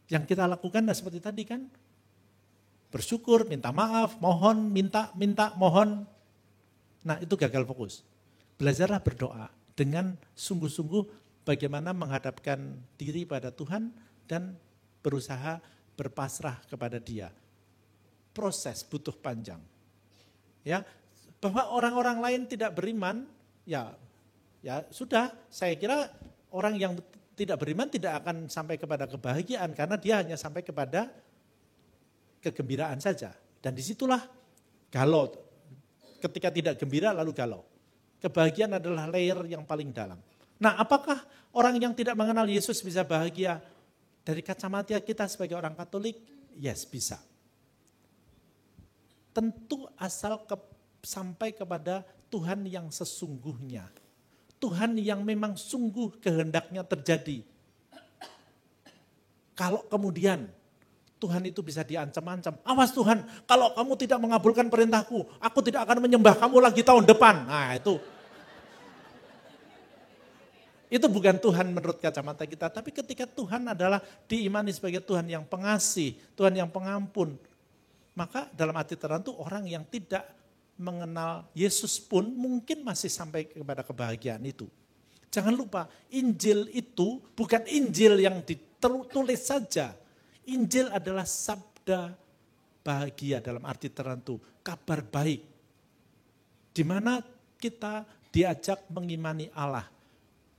Speaker 1: Yang kita lakukan seperti tadi kan, bersyukur, minta maaf, mohon, minta, mohon. Nah itu gagal fokus. Belajarlah berdoa dengan sungguh-sungguh bagaimana menghadapkan diri pada Tuhan dan berusaha berpasrah kepada Dia. Proses butuh panjang. Ya, bahwa orang-orang lain tidak beriman, ya sudah, saya kira orang yang tidak beriman tidak akan sampai kepada kebahagiaan karena dia hanya sampai kepada kegembiraan saja. Dan disitulah galau. Ketika tidak gembira lalu galau. Kebahagiaan adalah layer yang paling dalam. Nah, apakah orang yang tidak mengenal Yesus bisa bahagia? Dari kacamata kita sebagai orang Katolik, yes bisa. Tentu asal sampai kepada Tuhan yang sesungguhnya. Tuhan yang memang sungguh kehendaknya terjadi. Kalau kemudian Tuhan itu bisa diancam-ancam. Awas Tuhan, kalau kamu tidak mengabulkan perintahku, aku tidak akan menyembah kamu lagi tahun depan. Nah itu bukan Tuhan menurut kacamata kita. Tapi ketika Tuhan adalah diimani sebagai Tuhan yang pengasih, Tuhan yang pengampun. Maka dalam arti tertentu orang yang tidak mengenal Yesus pun mungkin masih sampai kepada kebahagiaan itu. Jangan lupa, Injil itu bukan Injil yang ditulis saja. Injil adalah sabda bahagia dalam arti tertentu, kabar baik. Di mana kita diajak mengimani Allah.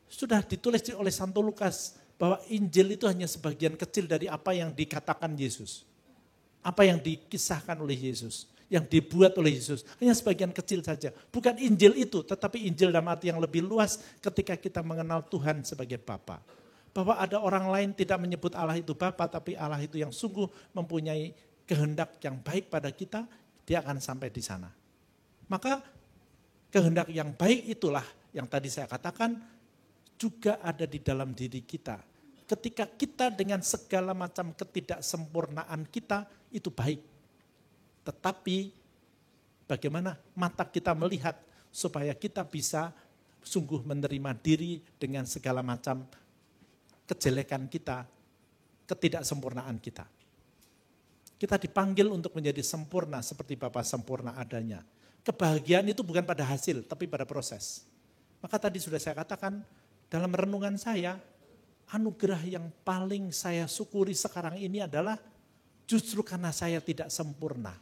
Speaker 1: Sudah ditulis oleh Santo Lukas bahwa Injil itu hanya sebagian kecil dari apa yang dikatakan Yesus. Apa yang dikisahkan oleh Yesus. Yang dibuat oleh Yesus, hanya sebagian kecil saja. Bukan Injil itu, tetapi Injil dalam arti yang lebih luas ketika kita mengenal Tuhan sebagai Bapa. Bahwa ada orang lain tidak menyebut Allah itu Bapa, tapi Allah itu yang sungguh mempunyai kehendak yang baik pada kita, dia akan sampai di sana. Maka kehendak yang baik itulah yang tadi saya katakan juga ada di dalam diri kita. Ketika kita dengan segala macam ketidaksempurnaan kita, itu baik. Tetapi bagaimana mata kita melihat supaya kita bisa sungguh menerima diri dengan segala macam kejelekan kita, ketidaksempurnaan kita. Kita dipanggil untuk menjadi sempurna seperti Bapa sempurna adanya. Kebahagiaan itu bukan pada hasil, tapi pada proses. Maka tadi sudah saya katakan dalam renungan saya, anugerah yang paling saya syukuri sekarang ini adalah justru karena saya tidak sempurna.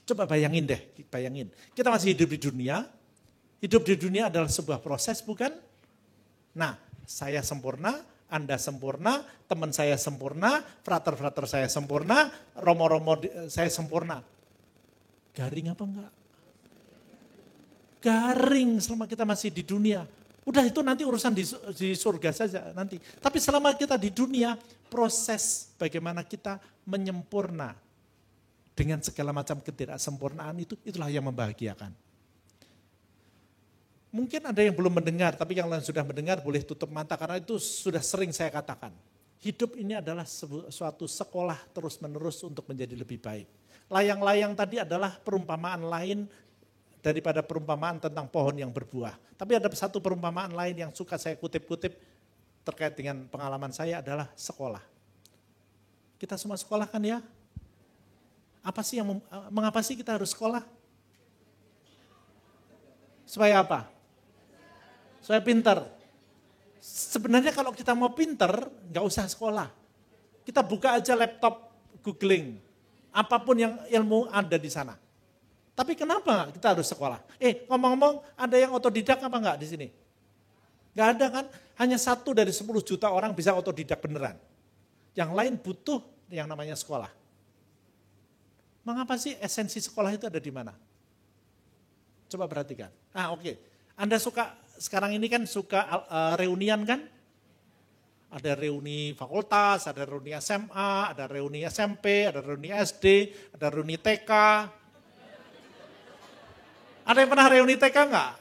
Speaker 1: Coba bayangin deh, bayangin. Kita masih hidup di dunia. Hidup di dunia adalah sebuah proses, bukan? Nah, saya sempurna, Anda sempurna, teman saya sempurna, frater-frater saya sempurna, romo-romo saya sempurna. Garing apa enggak? Garing selama kita masih di dunia. Udah itu nanti urusan di surga saja nanti. Tapi selama kita di dunia, proses bagaimana kita menyempurna dengan segala macam ketidaksempurnaan itulah yang membahagiakan. Mungkin ada yang belum mendengar, tapi yang lain sudah mendengar boleh tutup mata karena itu sudah sering saya katakan. Hidup ini adalah suatu sekolah terus-menerus untuk menjadi lebih baik. Layang-layang tadi adalah perumpamaan lain daripada perumpamaan tentang pohon yang berbuah. Tapi ada satu perumpamaan lain yang suka saya kutip-kutip terkait dengan pengalaman saya adalah sekolah. Kita semua sekolah kan ya? Apa sih mengapa sih kita harus sekolah? Supaya apa? Supaya pinter. Sebenarnya kalau kita mau pinter, nggak usah sekolah. Kita buka aja laptop, googling. Apapun yang ilmu ada di sana. Tapi kenapa kita harus sekolah? Ngomong-ngomong, ada yang otodidak apa enggak di sini? Enggak ada kan? Hanya 1 dari 10 juta orang bisa otodidak beneran. Yang lain butuh yang namanya sekolah. Mengapa sih esensi sekolah itu ada di mana? Coba perhatikan. Oke. Anda sekarang ini kan suka reunian kan? Ada reuni fakultas, ada reuni SMA, ada reuni SMP, ada reuni SD, ada reuni TK. Ada yang pernah reuni TK enggak?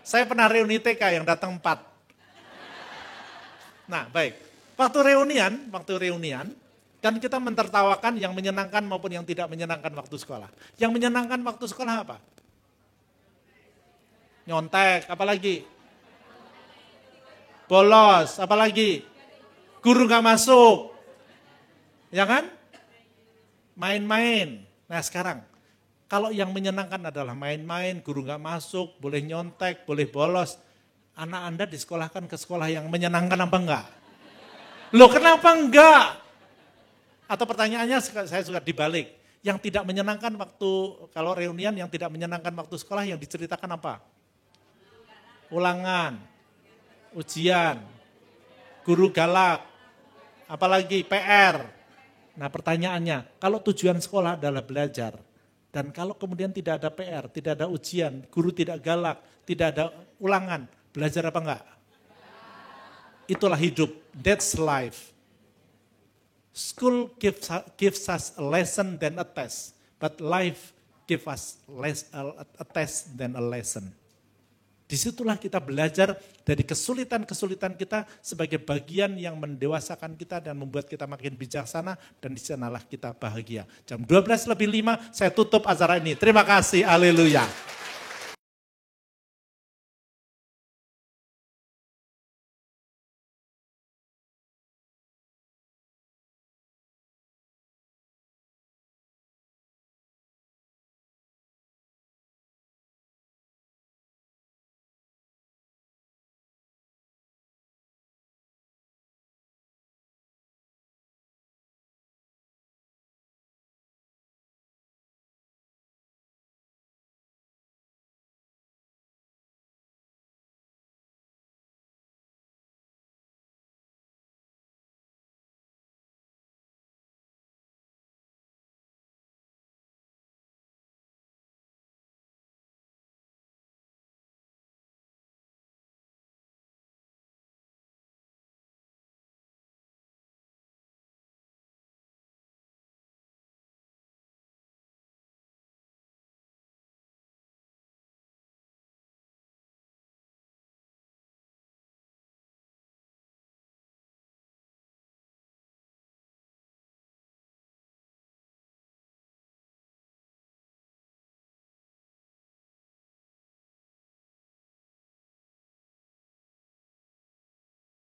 Speaker 1: Saya pernah reuni TK yang datang 4. Nah, baik. Waktu reunian, kan kita mentertawakan yang menyenangkan maupun yang tidak menyenangkan waktu sekolah. Yang menyenangkan waktu sekolah apa? Nyontek, apalagi? Bolos, apalagi? Guru gak masuk. Ya kan? Main-main. Nah sekarang, kalau yang menyenangkan adalah main-main, guru gak masuk, boleh nyontek, boleh bolos. Anak Anda disekolahkan ke sekolah yang menyenangkan apa enggak? Loh kenapa enggak? Atau pertanyaannya saya suka dibalik. Yang tidak menyenangkan waktu, kalau reunian yang tidak menyenangkan waktu sekolah yang diceritakan apa? Ulangan, ujian, guru galak, apalagi PR. Nah pertanyaannya, kalau tujuan sekolah adalah belajar, dan kalau kemudian tidak ada PR, tidak ada ujian, guru tidak galak, tidak ada ulangan, belajar apa enggak? Itulah hidup, that's life. School gives us a lesson than a test, but life gives us a test than a lesson. Disitulah kita belajar dari kesulitan-kesulitan kita sebagai bagian yang mendewasakan kita dan membuat kita makin bijaksana dan di sanalah kita bahagia. Jam 12:05 saya tutup acara ini. Terima kasih, haleluya.